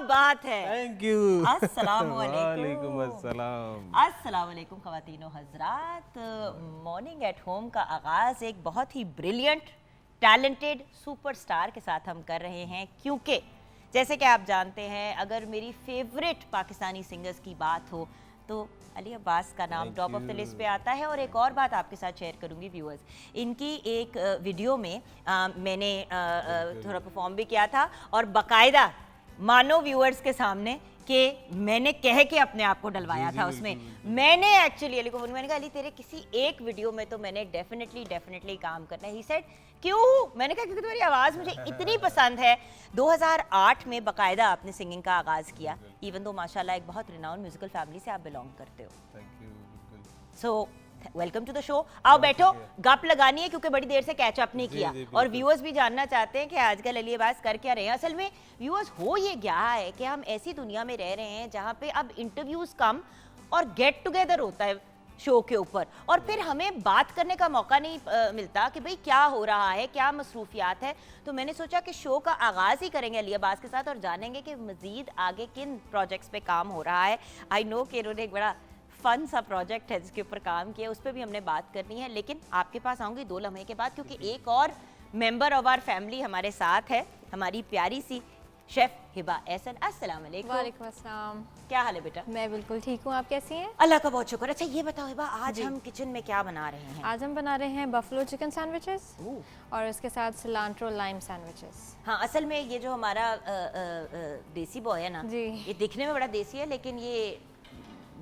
बात है। Thank you. अस्सलाम वालेकुम अस्सलाम। अस्सलाम वालेकुम ख़वातीनो हज़रात। मॉर्निंग एट होम का आगाज़ एक बहुत ही ब्रिलियंट टैलेंटेड सुपरस्टार के साथ हम कर रहे हैं, क्योंकि जैसे कि आप जानते हैं, अगर मेरी फेवरेट पाकिस्तानी सिंगर्स की बात हो तो अली अब्बास का नाम टॉप ऑफ द लिस्ट पे आता है। और एक और बात आपके साथ शेयर करूंगी व्यूअर्स, इनकी एक वीडियो में मैंने थोड़ा परफॉर्म भी किया था और बाकायदा मानो व्यूअर्स के सामने कि मैंने कह के अपने आप को डलवाया था उसमें। मैंने एक्चुअली अली को फोन, मैंने कहा अली तेरे किसी एक वीडियो में तो मैंने डेफिनेटली काम करना है। ही सेड क्यों? मैंने कहा क्योंकि तुम्हारी आवाज़ मुझे इतनी पसंद है। 2008 में बाकायदा आपने सिंगिंग का आगाज़ किया, इवन दो माशाल्लाह एक बहुत रिनाउंड म्यूजिकल फैमिली से आप बिलोंग करते हो। Thank you. So welcome to the show. आओ बैठो, गप लगानी है क्योंकि बड़ी देर से कैच अप नहीं किया और व्यूअर्स भी जानना चाहते हैं कि आजकल अली अब्बास कर क्या रहे हैं। असल में व्यूअर्स हो ये गया है कि हम ऐसी दुनिया में रह रहे हैं जहाँ पे अब इंटरव्यूज कम और गेट टुगेदर होता है शो के ऊपर, और फिर हमें बात करने का मौका नहीं मिलता कि भाई क्या हो रहा है, क्या मसरूफियात है। तो मैंने सोचा कि शो का आगाज़ ही करेंगे अली अब्बास के साथ और जानेंगे कि मज़ीद आगे किन प्रोजेक्ट्स पे काम हो रहा है। आई नो कि इन्होंने एक बड़ा फन सा प्रोजेक्ट है जिसके ऊपर काम किया, उस पर भी हमने बात करनी है, लेकिन आपके पास आऊँगी 2 लम्हे के बाद, क्योंकि एक और मेंबर ऑफ आवर फैमिली हमारे साथ है, हमारी प्यारी सी शेफ हिबा एहसन। अस्सलाम वालेकुम। वालेकुम अस्सलाम। क्या हाल है बेटा? मैं बिल्कुल ठीक हूँ, आप कैसी हैं? अल्लाह का बहुत शुक्र। अच्छा ये बताओ हिबा, आज हम किचन में क्या बना रहे हैं? आज हम बना रहे हैं बफलो चिकन सैंडविचेस और उसके साथ सिलांट्रो लाइम सैंडविचेस। हाँ, असल में ये जो हमारा देसी बॉय है ना जी, ये दिखने में बड़ा देसी है, लेकिन ये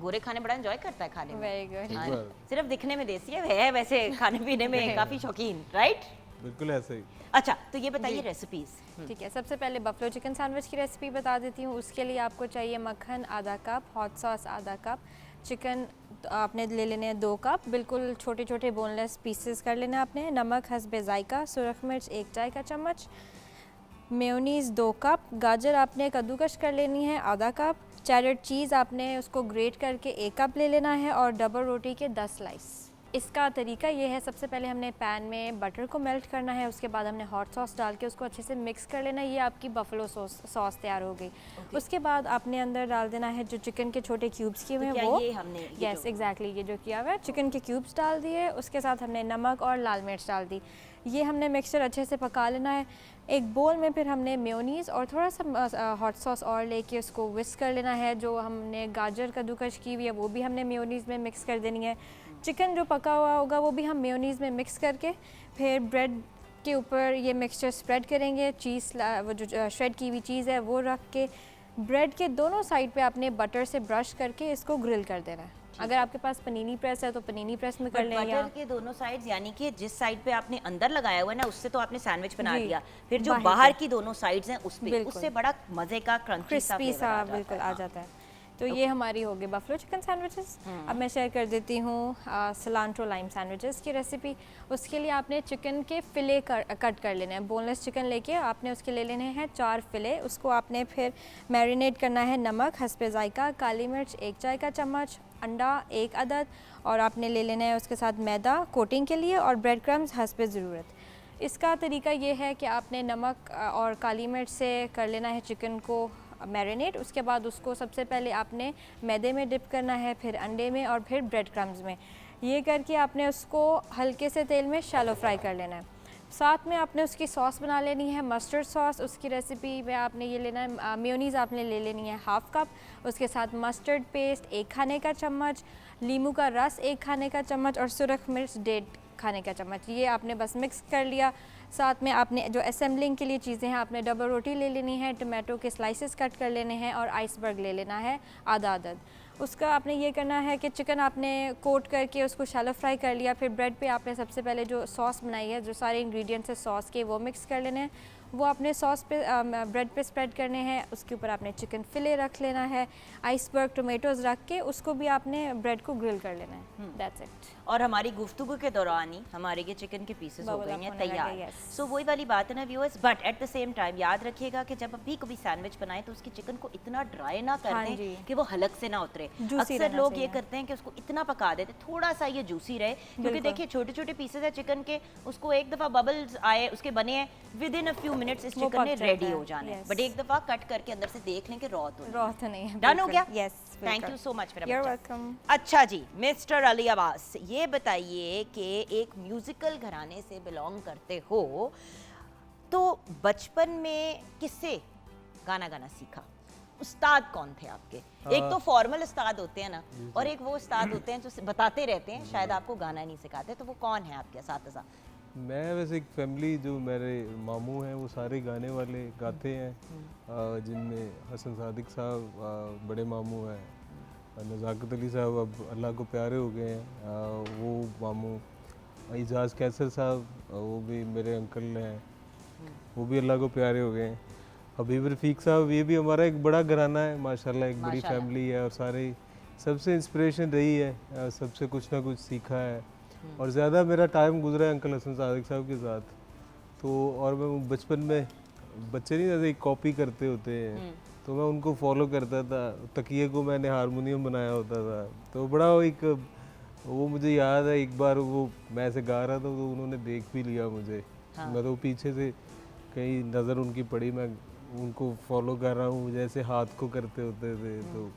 गोरे खाने बड़ा एंजॉय करता है खाने में। Very good. हाँ, सिर्फ दिखने में देसी है वैसे खाने पीने में काफी शौकीन, राइट? बिल्कुल ऐसे ही। अच्छा तो ये बताइए रेसिपीज। ठीक है, सबसे पहले बफलो चिकन सैंडविच की रेसिपी बता देती हूँ। उसके लिए आपको चाहिए मक्खन आधा कप, हॉट सॉस आधा कप, चिकन तो आपने ले लेने हैं 2 कप, बिल्कुल छोटे छोटे बोनलेस पीसेस कर लेना आपने, नमक हस्बे जायका, सुरख मिर्च 1 चाय का चम्मच, मेयोनीज़ 2 कप, गाजर आपने कद्दूकश कर लेनी है आधा कप, चैडर चीज़ आपने उसको ग्रेट करके 1 कप ले लेना है और डबल रोटी के 10 स्लाइस। इसका तरीका ये है, सबसे पहले हमने पैन में बटर को मेल्ट करना है, उसके बाद हमने हॉट सॉस डाल के उसको अच्छे से मिक्स कर लेना है। ये आपकी बफलो सॉस तैयार हो गई। उसके बाद आपने अंदर डाल देना है जो चिकन के छोटे क्यूब्स किए हुए हैं वो। ये हमने यस एग्जैक्टली ये जो किया हुआ है, चिकन के क्यूब्स डाल दिए, उसके साथ हमने नमक और लाल मिर्च डाल दी। ये हमने मिक्सचर अच्छे से पका लेना है। एक बोल में फिर हमने मेयोनीज़ और थोड़ा सा हॉट सॉस और लेके उसको विस्क कर लेना है। जो हमने गाजर कद्दूकश की हुई है वो भी हमने मेयोनीज़ में मिक्स कर देनी है। चिकन जो पका हुआ होगा वो भी हम मेयोनीज़ में मिक्स करके फिर ब्रेड के ऊपर ये मिक्सचर स्प्रेड करेंगे। चीज़ वो जो श्रेड की हुई चीज़ है वो रख के ब्रेड के दोनों साइड पे आपने बटर से ब्रश करके इसको ग्रिल कर देना है। अगर आपके पास पनीनी प्रेस है तो पनीनी प्रेस में कर लें। बटर के दोनों साइड्स, यानी कि जिस साइड पे आपने अंदर लगाया हुआ है ना उससे तो आपने सैंडविच बना दिया, फिर जो बाहर की दोनों साइड्स हैं उस पे उससे बड़ा मजे का क्रिस्पी सा बिल्कुल आ जाता है। तो ये हमारी हो गई बफलो चिकन सैंडविचेस। अब मैं शेयर कर देती हूँ सिलांट्रो लाइम सैंडविचेस की रेसिपी। उसके लिए आपने चिकन के फिले कट कर लेने हैं। बोनलेस चिकन लेके आपने उसके ले लेने हैं 4 फिले। उसको आपने फिर मैरिनेट करना है। नमक हस्बे जायका, काली मिर्च 1 चाय का चम्मच, अंडा 1 अदद और आपने ले लेना है उसके साथ मैदा कोटिंग के लिए और ब्रेड क्रम्स हस्बे ज़रूरत। इसका तरीका ये है कि आपने नमक और काली मिर्च से कर लेना है चिकन को मैरिनेट। उसके बाद उसको सबसे पहले आपने मैदे में डिप करना है, फिर अंडे में और फिर ब्रेड क्रम्स में। ये करके आपने उसको हल्के से तेल में शैलो फ्राई कर लेना है। साथ में आपने उसकी सॉस बना लेनी है, मस्टर्ड सॉस। उसकी रेसिपी में आपने ये लेना है, मेयोनीज़ आपने ले लेनी है 1/2 कप, उसके साथ मस्टर्ड पेस्ट 1 खाने का चम्मच, नींबू का रस 1 खाने का चम्मच और सुरख मिर्च 1.5 खाने का चम्मच। ये आपने बस मिक्स कर लिया। साथ में आपने जो असेंबलिंग के लिए चीज़ें हैं, आपने डबल रोटी ले लेनी है, टमाटो के स्लाइसेस कट कर लेने हैं और आइसबर्ग ले लेना है आधा अदद। उसका आपने ये करना है कि चिकन आपने कोट करके उसको शैलो फ्राई कर लिया। फिर ब्रेड पे आपने सबसे पहले जो सॉस बनाई है, जो सारे इंग्रेडिएंट्स है सॉस के, वो मिक्स कर लेने हैं। वो आपने सॉस पे ब्रेड पे स्प्रेड करने हैं। उसके ऊपर आपने चिकन फिले रख लेना है, आइसबर्ग टोमेटोज़ रख के उसको भी आपने ब्रेड को ग्रिल कर लेना है। That's it. और हमारी गुफ्तगू के दौरान ही हमारे ये चिकन के पीसेस हो गए हैं तैयार। सो वही वाली बात है ना viewers, but at the same time याद रखिएगा कि जब भी कभी सैंडविच बनाएं तो उसकी चिकन को इतना ड्राई ना कर दें कि वो हलक से ना उतरे। Juicy अक्सर रहना लोग ये चाहिए। करते हैं कि उसको इतना पका देते थोड़ा सा ये जूसी रहे, क्योंकि बिल्कुल। देखिए छोटे छोटे पीसेस है चिकन के, उसको एक दफा बबल्स आए उसके बने हैं, with in a few minutes इस वो चिकन ने पक जाता रेडी है, हो जाना है, yes. बट एक दफा कट करके अंदर से देख लें कि रॉ तो रॉ तो नहीं है। डन हो गया। Yes, thank you so much मेरा You're बच्चा। welcome. अच्छा जी, मिस्टर अली अब्बास, ये बताइए कि एक म्यूजिकल घराने से बिलोंग करते हो, तो बचपन में किससे गाना गाना सीखा? उस्ताद कौन थे आपके? एक तो फॉर्मल उस्ताद होते हैं ना, और एक वो उस्ताद होते हैं जो बताते रहते हैं, शायद आपको गाना नहीं सिखाते, तो वो कौन है आपके साथ? मैं वैसे एक फैमिली, जो मेरे मामू हैं वो सारे गाने वाले गाते हैं, जिनमें हसन सादिक साहब बड़े मामू हैं, नज़ाकत अली साहब अब अल्लाह को प्यारे हो गए हैं, वो मामू, एजाज कैसर साहब वो भी मेरे अंकल हैं, वो भी अल्लाह को प्यारे हो गए हैं, हबीब रफ़ीक साहब, ये भी हमारा एक बड़ा घराना है माशाल्लाह, एक बड़ी माशाल्लाह। फैमिली है, और सारे सबसे इंस्पिरेशन रही है, सबसे कुछ ना कुछ सीखा है, और ज़्यादा मेरा टाइम गुजरा है अंकल हसन सादिक साहब के साथ। तो और मैं बचपन में, बच्चे नहीं जैसे कॉपी करते होते हैं, तो मैं उनको फॉलो करता था, तकिए को मैंने हारमोनियम बनाया होता था, तो बड़ा एक वो मुझे याद है, एक बार वो मैं ऐसे गा रहा था तो उन्होंने देख भी लिया मुझे, मैं तो पीछे से कहीं नज़र उनकी पड़ी, मैं उनको फॉलो कर रहा हूँ जैसे हाथ को करते होते थे, तो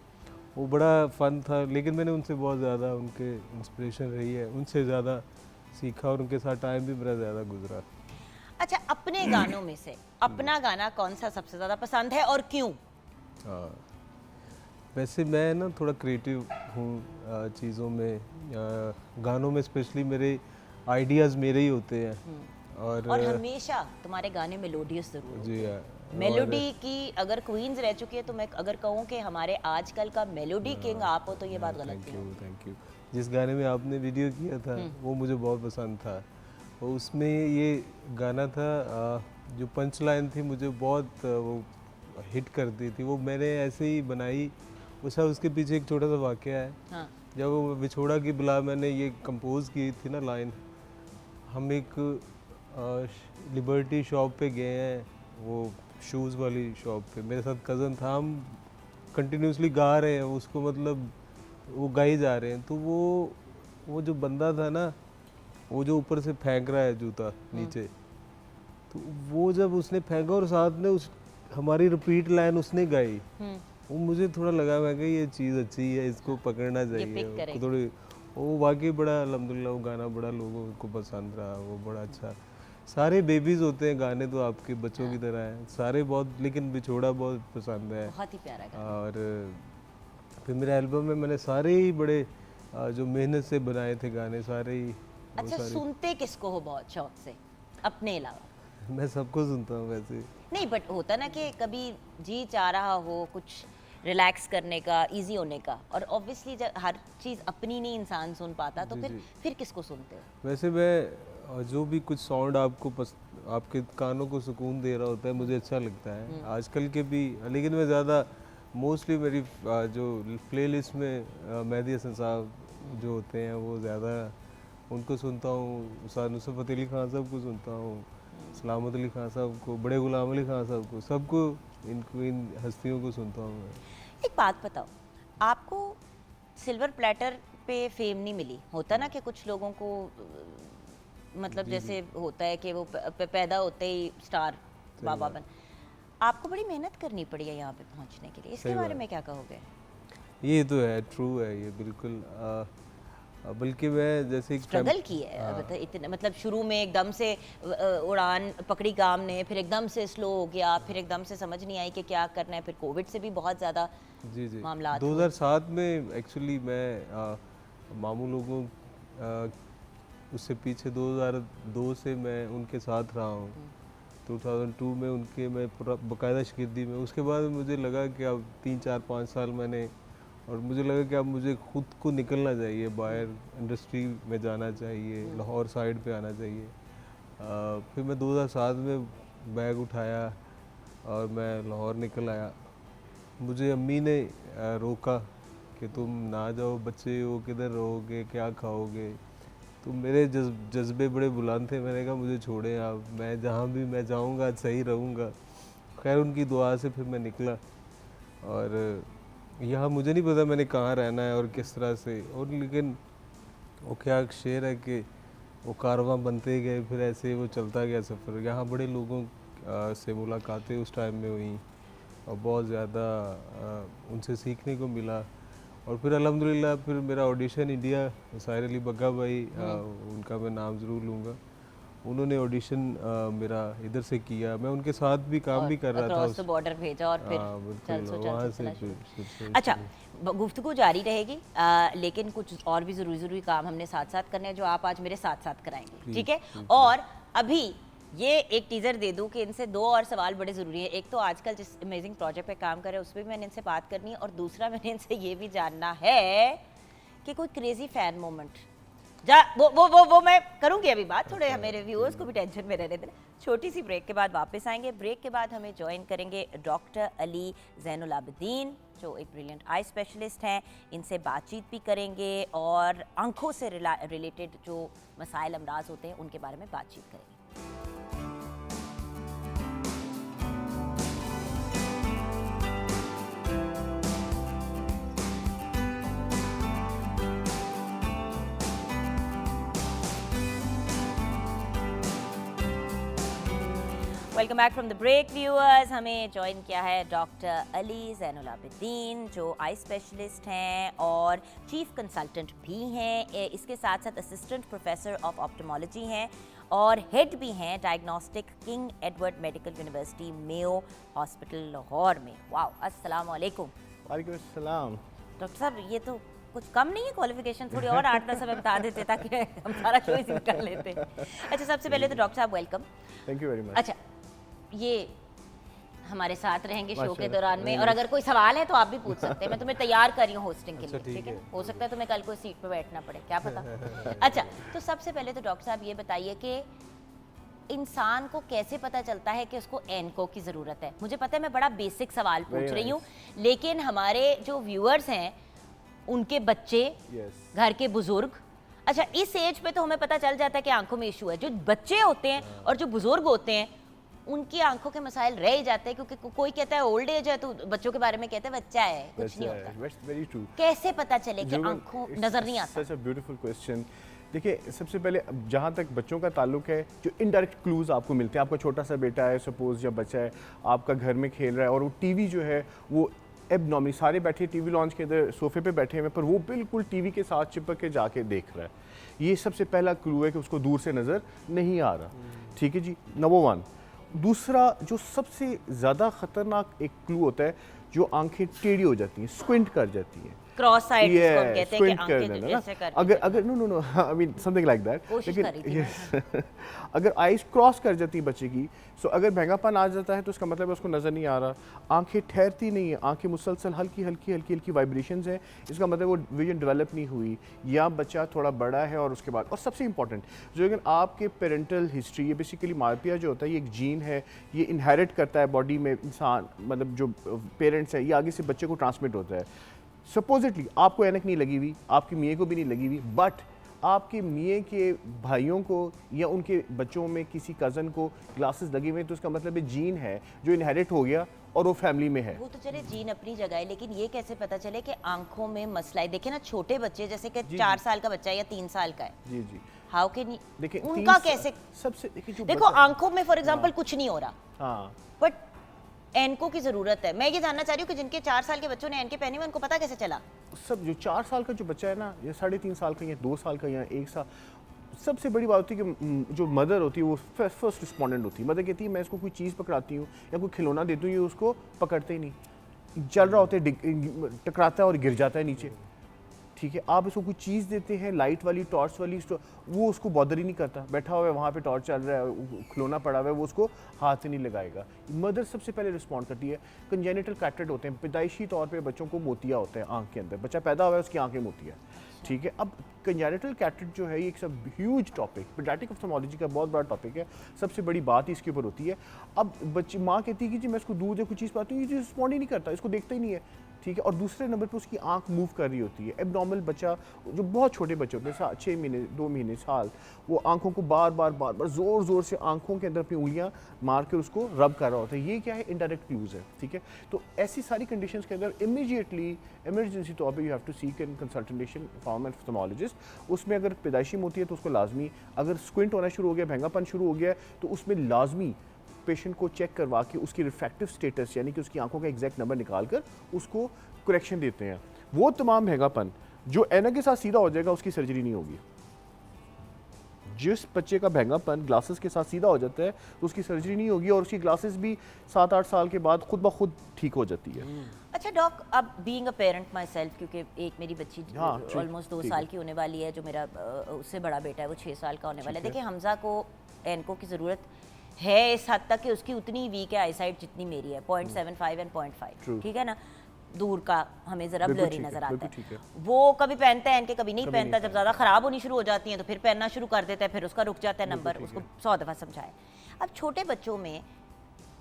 वो बड़ा फ़न था, लेकिन मैंने उनसे बहुत ज़्यादा, उनके इंस्पिरेशन रही है, उनसे ज़्यादा सीखा, और उनके साथ टाइम भी मेरा ज़्यादा गुजरा। अच्छा, अपने गानों में से अपना गाना कौन सा सबसे ज़्यादा पसंद है और क्यों? हाँ, वैसे मैं ना थोड़ा क्रिएटिव हूँ चीज़ों में, गानों में स्पेशली मेरे आइडियाज़ मेरे ही होते हैं, और हमेशा तुम्हारे गाने मेलोडियस जरूर होते जी हैं। हाँ, मेलोडी की अगर क्वींस रह चुकी है, तो मैं अगर कहूँ कि हमारे आजकल का मेलोडी किंग आप हो, तो ये बात गलत नहीं है। Thank you. जिस गाने में आपने वीडियो किया था वो मुझे बहुत पसंद था, और उसमें ये गाना था, जो पंच लाइन थी मुझे बहुत वो हिट करती थी, वो मैंने ऐसे ही बनाई, उसके पीछे एक छोटा सा वाक़या है। हाँ। जब वो विछोड़ा की बुला मैंने ये कंपोज की थी ना लाइन, हम एक लिबर्टी शॉप पे गए हैं, वो शूज़ वाली शॉप पे, मेरे साथ कज़न था, हम कंटिन्यूसली गा रहे हैं उसको, मतलब वो गाए जा रहे हैं, तो वो जो बंदा था ना, वो जो ऊपर से फेंक रहा है जूता नीचे, तो वो जब उसने फेंका और साथ में उस हमारी रिपीट लाइन उसने गाई, वो मुझे थोड़ा लगा, मैं कि ये चीज़ अच्छी है, इसको पकड़ना चाहिए, पिक करेंगे। उसको थोड़ी, वो वाकई बड़ा अल्हम्दुलिल्लाह वो गाना बड़ा लोगों को पसंद रहा, वो बड़ा अच्छा। सारे बेबीज़ होते हैं गाने तो आपके बच्चों की तरह हैं सारे, बहुत, लेकिन बिछोड़ा बहुत पसंद है, बहुत ही प्यारा गाना। और फिर मेरे एल्बम में मैंने सारे ही बड़े जो मेहनत से बनाए थे गाने सारे ही, वो अच्छा, सारे सुनते किसको हो बहुत शौक से अपने अलावा? मैं सबको सुनता हूँ वैसे। नहीं, बट होता ना कि कभी जी चाह रहा हो कुछ रिलैक्स करने का, इजी होने का, और ऑब्वियसली जब हर चीज़ अपनी नहीं इंसान सुन पाता, तो फिर किसको सुनते हो? वैसे मैं जो भी कुछ साउंड आपको आपके कानों को सुकून दे रहा होता है, मुझे अच्छा लगता है, आजकल के भी, लेकिन मैं ज़्यादा मोस्टली मेरी जो प्लेलिस्ट में मेहदी हसन साहब जो होते हैं वो ज़्यादा उनको सुनता हूँ, उस्ताद नुसरत अली खान साहब को सुनता हूँ, सलामत अली खान साहब को, बड़े गुलाम अली खान साहब को, सबको, इन हस्तियों को सुनता हूँ मैं। एक बात बताओ, आपको सिल्वर प्लेटर पे फेम नहीं मिली, होता ना कि कुछ लोगों को मतलब जैसे होता है कि वो पैदा होते ही स्टार बाबा बन, आपको बड़ी मेहनत करनी पड़ी है यहाँ पे पहुँचने के लिए, इसके बारे में क्या कहोगे? ये तो है, ट्रू है ये बिल्कुल, बल्कि मैं जैसे स्ट्रगल की है इतने, मतलब शुरू में एकदम से उड़ान पकड़ी काम ने, फिर एकदम से स्लो हो गया, फिर एकदम से समझ नहीं आई कि क्या करना है, फिर कोविड से भी बहुत ज़्यादा जी मामला 2007 में एक्चुअली मैं मामू लोगों उससे पीछे 2002 से मैं उनके साथ रहा हूँ, 2002 में उनके मैं पूरा बाकायदा शिरकती में, उसके बाद मुझे लगा कि अब 3-4-5 साल मैंने, और मुझे लगा कि अब मुझे खुद को निकलना चाहिए बाहर, इंडस्ट्री में जाना चाहिए, लाहौर साइड पे आना चाहिए। फिर मैं 2007 में बैग उठाया और मैं लाहौर निकल आया। मुझे अम्मी ने रोका कि तुम ना जाओ, बच्चे हो, किधर रहोगे, क्या खाओगे, तो मेरे जज्बे बड़े बुलंद थे, मैंने कहा मुझे छोड़ें आप, मैं जहाँ भी मैं जाऊँगा सही रहूँगा। खैर उनकी दुआ से फिर मैं निकला, और यहाँ मुझे नहीं पता मैंने कहाँ रहना है और किस तरह से, और लेकिन वो क्या शेर है कि वो कारवां बनते गए, फिर ऐसे वो चलता गया सफ़र। यहाँ बड़े लोगों से मुलाकातें उस टाइम में हुई और बहुत ज़्यादा उनसे सीखने को मिला। और फिर अल्हम्दुलिल्लाह फिर मेरा ऑडिशन इंडिया, साहिर अली बग्गा भाई, उनका मैं नाम ज़रूर लूँगा, उन्होंने ऑडिशन मेरा इधर से किया, मैं उनके साथ भी काम भी कर रहा था। क्रॉस द बॉर्डर भेजा और फिर वहाँ से फिर अच्छा, गुफ्तगू जारी रहेगी, लेकिन कुछ और भी ज़रूरी काम हमने साथ साथ करने हैं जो आप आज मेरे साथ साथ कराएंगे, ठीक है? और अभी ये एक टीज़र दे दूं कि इनसे दो और सवाल बड़े ज़रूरी हैं। एक तो आजकल जिस अमेजिंग प्रोजेक्ट पे काम कर रहे हैं उस पर भी मैंने इनसे बात करनी है, और दूसरा मैंने इनसे ये भी जानना है कि कोई क्रेजी फ़ैन मोमेंट वो मैं करूंगी अभी बात, थोड़े मेरे व्यूअर्स को भी टेंशन में रहने देना। छोटी सी ब्रेक के बाद वापस आएंगे। ब्रेक के बाद हमें ज्वाइन करेंगे डॉक्टर अली ज़ैनुल आबिदीन, जो एक ब्रिलियंट आई स्पेशलिस्ट हैं। इनसे बातचीत भी करेंगे और आंखों से रिलेटेड जो मसाइल अमराज होते हैं उनके बारे में बातचीत करेंगे। Welcome back from the break viewers. हमें ज्वाइन किया है डॉक्टर अली ज़ैनुल आबिदीन, जो आई स्पेशलिस्ट हैं और चीफ कंसल्टेंट भी हैं। इसके साथ साथ असिस्टेंट प्रोफेसर ऑफ ऑप्टोमोलॉजी हैं और हेड भी हैं diagnostic king Edward medical university Mayo hospital Lahore में। वाओ, अस्सलाम वालेकुम। वालेकुम अस्सलाम। डॉक्टर साहब, ये तो कुछ कम नहीं है क्वालिफिकेशन, थोड़ी और 8-10 हमें बता देते ताकि हम सारा शो इसी में कर लेते। अच्छा, सबसे पहले तो डॉक्टर साहब welcome. Thank you very much. अच्छा, ये हमारे साथ रहेंगे शो के दौरान में, और अगर कोई सवाल है तो आप भी पूछ सकते हैं। मैं तुम्हें तैयार कर रही हूँ होस्टिंग के लिए, ठीक है? हो सकता है तुम्हें कल कोई सीट पे बैठना पड़े, क्या पता। अच्छा, तो सबसे पहले तो डॉक्टर साहब ये बताइए कि इंसान को कैसे पता चलता है कि उसको एनको की ज़रूरत है? मुझे पता है मैं बड़ा बेसिक सवाल पूछ रही हूँ, लेकिन हमारे जो व्यूअर्स हैं उनके बच्चे, घर के बुजुर्ग, अच्छा इस एज पे तो हमें पता चल जाता है कि आंखों में इशू है। जो बच्चे होते हैं और जो बुजुर्ग होते हैं उनकी आंखों के मसाइल रह ही जाते हैं, क्योंकि कोई कहता है ओल्ड एज है तो बच्चों के बारे में कहते हैं बच्चा है, कुछ नहीं होता। Very true. कैसे पता चले कि आंखों नजर नहीं आता? सच अ ब्यूटीफुल क्वेश्चन। देखिए, सबसे पहले जहाँ तक बच्चों का ताल्लुक है, जो इनडायरेक्ट क्लूज आपको मिलते हैं, आपका छोटा सा बेटा है, सपोज या बच्चा है आपका घर में खेल रहा है और वो टीवी जो है वो एबनॉर्मली, सारे बैठे टीवी लॉन्च के इधर सोफे पे बैठे हुए, पर वो बिल्कुल टीवी के साथ चिपक के जाके देख रहा है, ये सबसे पहला क्लू है कि उसको दूर से नज़र नहीं आ रहा। ठीक है जी, नंबर 1। दूसरा जो सबसे ज़्यादा ख़तरनाक एक क्लू होता है, जो आंखें टेढ़ी हो जाती हैं, स्क्विंट कर जाती हैं, क्रॉस साइड जिसको हम कहते हैं कि आंखें ऐसे कर, अगर no I mean something like that, लेकिन अगर आईज क्रॉस कर जाती है बच्चे की, सो अगर महंगापन आ जाता है तो उसका मतलब है उसको नज़र नहीं आ रहा, आंखें ठहरती नहीं है, आंखें मुसलसल हल्की हल्की वाइब्रेशंस है, इसका मतलब वो विजन डेवलप नहीं हुई, या बच्चा थोड़ा बड़ा है। और उसके बाद, और सबसे इंपॉर्टेंट, जो अगर आपके पेरेंटल हिस्ट्री, ये बेसिकली माइओपिया जो होता है, ये एक जीन है, ये इनहेरिट करता है बॉडी में, इंसान मतलब जो पेरेंट्स है, ये आगे से बच्चे को ट्रांसमिट होता है। सपोजिटली आपको ऐनक नहीं लगी हुई, आपकी मियाँ को भी नहीं लगी हुई, बट आपके मियाँ के भाइयों को या उनके बच्चों में किसी कज़न को ग्लासेस लगे हुए हैं, तो उसका मतलब है जीन है जो इनहेरिट हो गया और वो फैमिली में है। वो तो चले जीन अपनी जगह है, लेकिन ये कैसे पता चले कि आंखों में मसला है? देखे ना, छोटे बच्चे जैसे कि 4 साल का बच्चा है या 3 साल का है, जी जी, हाउ कैन देखिए उनका कैसे सबसे देखिए, देखो आंखों में फॉर एग्जांपल कुछ नहीं हो रहा, हाँ, बट एनको की जरूरत है। मैं ये जानना चाह रही हूँ कि जिनके 4 साल के बच्चों ने एनके पहने हुए, उनको पता कैसे चला? सब जो 4 साल का जो बच्चा है ना, या 3.5 साल का, या 2 साल का, या 1 साल, सबसे बड़ी बात होती है कि जो मदर होती है वो फर्स्ट रिस्पॉन्डेंट होती है। मदर कहती है मैं इसको कोई चीज़ पकड़ाती हूँ या कोई खिलौना देती हूँ, ये उसको पकड़ते ही नहीं, चल रहा होता है, टकराता है और गिर जाता है नीचे। ठीक है, आप इसको कोई चीज़ देते हैं, लाइट वाली, टॉर्च वाली, वो उसको बॉदर ही नहीं करता, बैठा हुआ है वहाँ पे, टॉर्च चल रहा है, खिलौना पड़ा हुआ है, वो उसको हाथ से नहीं लगाएगा। मदर सबसे पहले रिस्पॉन्ड करती है। कंजेनिटल कैटरेट होते हैं, पैदाइशी तौर पे बच्चों को मोतिया होता है आँख के अंदर, बच्चा पैदा हुआ है उसकी आँखें मोतिया। ठीक है, अब कंजेनिटल कैटरेट जो है ये एक सब ह्यूज टॉपिक, पीडियाट्रिक ऑप्थेल्मोलॉजी का बहुत बड़ा टॉपिक है, सबसे बड़ी बात ही इसके ऊपर होती है। अब बच्ची माँ कहती है कि जी मैं इसको दूध या कोई चीज़ पाती हूँ, ये रिस्पॉन्ड ही नहीं करता, इसको देखता ही नहीं है, ठीक है, और दूसरे नंबर पे उसकी आंख मूव कर रही होती है। एबनॉर्मल बच्चा, जो बहुत छोटे बच्चे होते हैं 6 महीने 2 महीने साल, वो आंखों को बार बार ज़ोर ज़ोर से आंखों के अंदर अपनी उंगलियां मार के उसको रब कर रहा होता है। ये क्या है? इनडायरेक्ट क्लूज है, ठीक है। तो ऐसी सारी कंडीशंस के अंदर इमीडिएटली इमरजेंसी तौर पे you have to seek an consultation from an ophthalmologist. उसमें अगर पैदाइशी मोती है तो उसको लाजमी, अगर स्क्विंट होना शुरू हो गया, भैंगापन शुरू हो गया, तो उसमें लाजमी पेशेंट को चेक करवा के उसकी रिफ्रैक्टिव स्टेटस यानी कि उसकी आंखों का एग्जैक्ट नंबर निकाल कर उसको करेक्शन देते हैं। वो तमाम भैंगापन जो ऐनक के साथ सीधा हो जाएगा, उसकी सर्जरी नहीं होगी। जिस बच्चे का भैंगापन ग्लासेस के साथ सीधा हो जाता है तो उसकी सर्जरी नहीं होगी, और उसकी ग्लासेस भी 7-8 साल के बाद खुद ब खुद ठीक हो जाती है। अच्छा डॉक, अब being a parent my self, क्योंकि एक मेरी बच्ची ऑलमोस्ट 2 साल की होने वाली है, जो मेरा उससे बड़ा बेटा है वो 6 साल का होने वाला है। देखिए हमजा को एनको की ज़रूरत है इस हद तक कि उसकी उतनी वीक है आईसाइट जितनी मेरी है, 0.75 एंड 0.5, ठीक है ना। दूर का हमें ज़रा ब्लरी नज़र आता है। वो कभी पहनता है इनके, कभी नहीं पहनता। जब ज़्यादा ख़राब होनी शुरू हो जाती हैं तो फिर पहनना शुरू कर देता है, फिर उसका रुक जाता है नंबर। उसको 100 दफ़ा समझाए। अब छोटे बच्चों में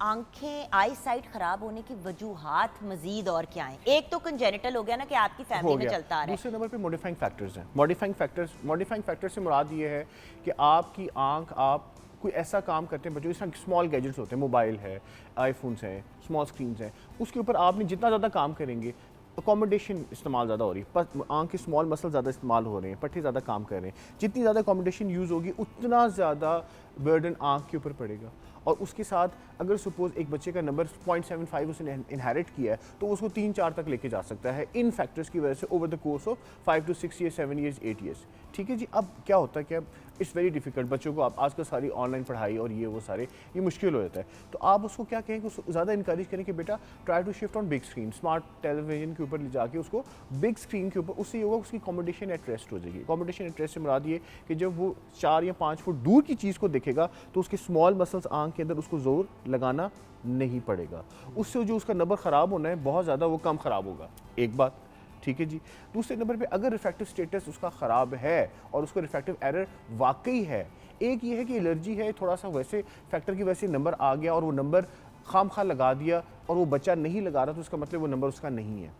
आंखें, आई साइट ख़राब होने की वजूहात मजीद और क्या हैं? एक तो कंजेनिटल हो गया ना कि आपकी फैमिली में चलता आ रहा है। दूसरे नंबर पे मॉडिफाइंग फैक्टर्स हैं। मॉडिफाइंग फैक्टर्स से मुराद ये है कि आपकी आंख, आप कोई ऐसा काम करते हैं बच्चों, जिस तरह स्मॉल गैजेट्स होते हैं, मोबाइल है, आईफोन्स हैं, स्मॉल स्क्रीन्स हैं, उसके ऊपर आपने जितना ज़्यादा काम करेंगे, अकोमोडेशन इस्तेमाल ज़्यादा हो रही है, आंख के स्मॉल मसल ज़्यादा इस्तेमाल हो रहे हैं, पट्टे ज़्यादा काम कर रहे हैं, जितनी ज़्यादा अकोमोडेशन यूज़ होगी उतना ज़्यादा बर्डन आंख के ऊपर पड़ेगा। और उसके साथ अगर सपोज एक बच्चे का नंबर 0.75 उसने इनहेरिट किया है तो उसको 3-4 तक लेके जा सकता है इन फैक्टर्स की वजह से over the course of 5 to 6 years, 7 years, 8 years, ठीक है जी। अब क्या होता है कि अब इट्स वेरी डिफिकल्ट, बच्चों को आप आजकल सारी ऑनलाइन पढ़ाई और ये वो सारे, ये मुश्किल हो जाता है। तो आप उसको क्या कहें कि उसको ज़्यादा इंकरेज करें कि बेटा try to shift on big screen, smart television के ऊपर ले जाके उसको बिग स्क्रीन के ऊपर, उससे ये होगा उसकी अकोमोडेशन एट रेस्ट हो जाएगी। अकोमोडेशन एट रेस्ट से मुराद ये कि जब वो 4 या 5 फुट दूर की चीज़ को देखेगा तो उसके स्मॉल मसल्स आंख के अंदर उसको जोर लगाना नहीं पड़ेगा। उससे जो उसका नंबर ख़राब होना है बहुत ज़्यादा, वो कम ख़राब होगा। एक बात, ठीक है जी। दूसरे नंबर पे अगर रिफ्रैक्टिव स्टेटस उसका ख़राब है और उसको रिफ्रैक्टिव एरर वाकई है, एक ये है कि एलर्जी है, थोड़ा सा वैसे फैक्टर की वजह से नंबर आ गया और वो नंबर खामखा लगा दिया और वो बच्चा नहीं लगा रहा, तो उसका मतलब वो नंबर उसका नहीं है,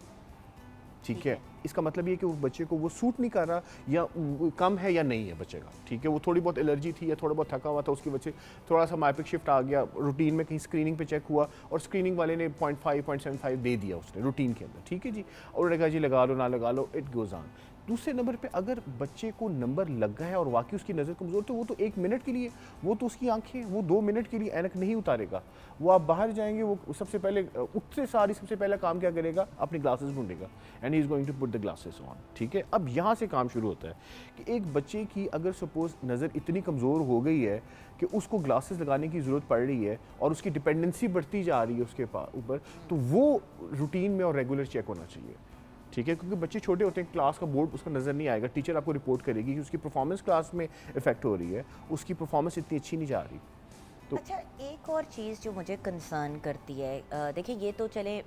ठीक है। इसका मतलब ये कि वो बच्चे को वो सूट नहीं कर रहा, या कम है या नहीं है बच्चे का, ठीक है। वो थोड़ी बहुत एलर्जी थी या थोड़ा बहुत थका हुआ था, उसकी वजह से थोड़ा सा माइपिक शिफ्ट आ गया, रूटीन में कहीं स्क्रीनिंग पे चेक हुआ और स्क्रीनिंग वाले ने 0.5 0.75 दे दिया उसने रूटीन के अंदर, ठीक है जी। और उन्होंने कहा जी लगा लो ना लगा लो, इट गोज़ ऑन। दूसरे नंबर पे अगर बच्चे को नंबर लग गया है और वाकई उसकी नज़र कमज़ोर, तो वो तो 1 मिनट के लिए, वो तो उसकी आंखें वो 2 मिनट के लिए ऐनक नहीं उतारेगा। वो आप बाहर जाएंगे, वो सबसे पहले उठते सारी सबसे पहला काम क्या करेगा? अपनी ग्लासेस ढूंढेगा, and he is going to put the glasses on, ठीक है। अब यहाँ से काम शुरू होता है कि एक बच्चे की अगर सपोज नज़र इतनी कमज़ोर हो गई है कि उसको ग्लासेस लगाने की ज़रूरत पड़ रही है और उसकी डिपेंडेंसी बढ़ती जा रही है उसके ऊपर, तो वो रूटीन में और रेगुलर चेक होना चाहिए, ठीक है। क्योंकि बच्चे छोटे होते हैं, क्लास का बोर्ड उसका नज़र नहीं आएगा, टीचर आपको रिपोर्ट करेगी कि उसकी परफॉर्मेंस क्लास में इफेक्ट हो रही है, उसकी परफॉर्मेंस इतनी अच्छी नहीं जा रही। तो अच्छा, एक और चीज़ जो मुझे कंसर्न करती है, देखिए ये तो चले,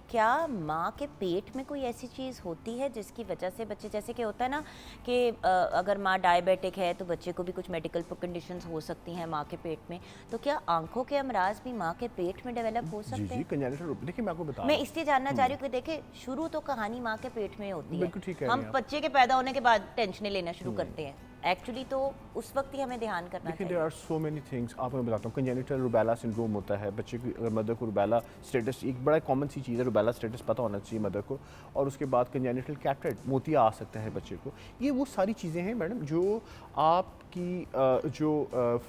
क्या माँ के पेट में कोई ऐसी चीज़ होती है जिसकी वजह से बच्चे, जैसे कि होता है ना कि अगर माँ डायबिटिक है तो बच्चे को भी कुछ मेडिकल कंडीशंस हो सकती हैं माँ के पेट में, तो क्या आंखों के अमराज भी माँ के पेट में डेवलप हो सकते हैं? जी, कंजेनिटल, देखिए मैं आपको बता, मैं इसलिए जानना चाह रही हूँ कि देखिए शुरू तो कहानी माँ के पेट में होती बिल्कुल ठीक है, है, हम बच्चे के पैदा होने के बाद टेंशनें लेना शुरू करते हैं, एक्चुअली तो उस वक्त ही हमें ध्यान करना देखिए चाहिए। There are so many things. आपको मैं बताता हूँ, कंजेनिटल रूबेला सिंड्रोम होता है बच्चे की, अगर मदर को रूबेला स्टेटस, एक बड़ा कॉमन सी चीज़ है, रूबेला स्टेटस पता होना चाहिए मदर को। और उसके बाद कंजेनिटल कैटरेक्ट, मोतिया आ सकता है बच्चे को। ये वो सारी चीज़ें हैं मैडम जो आपकी जो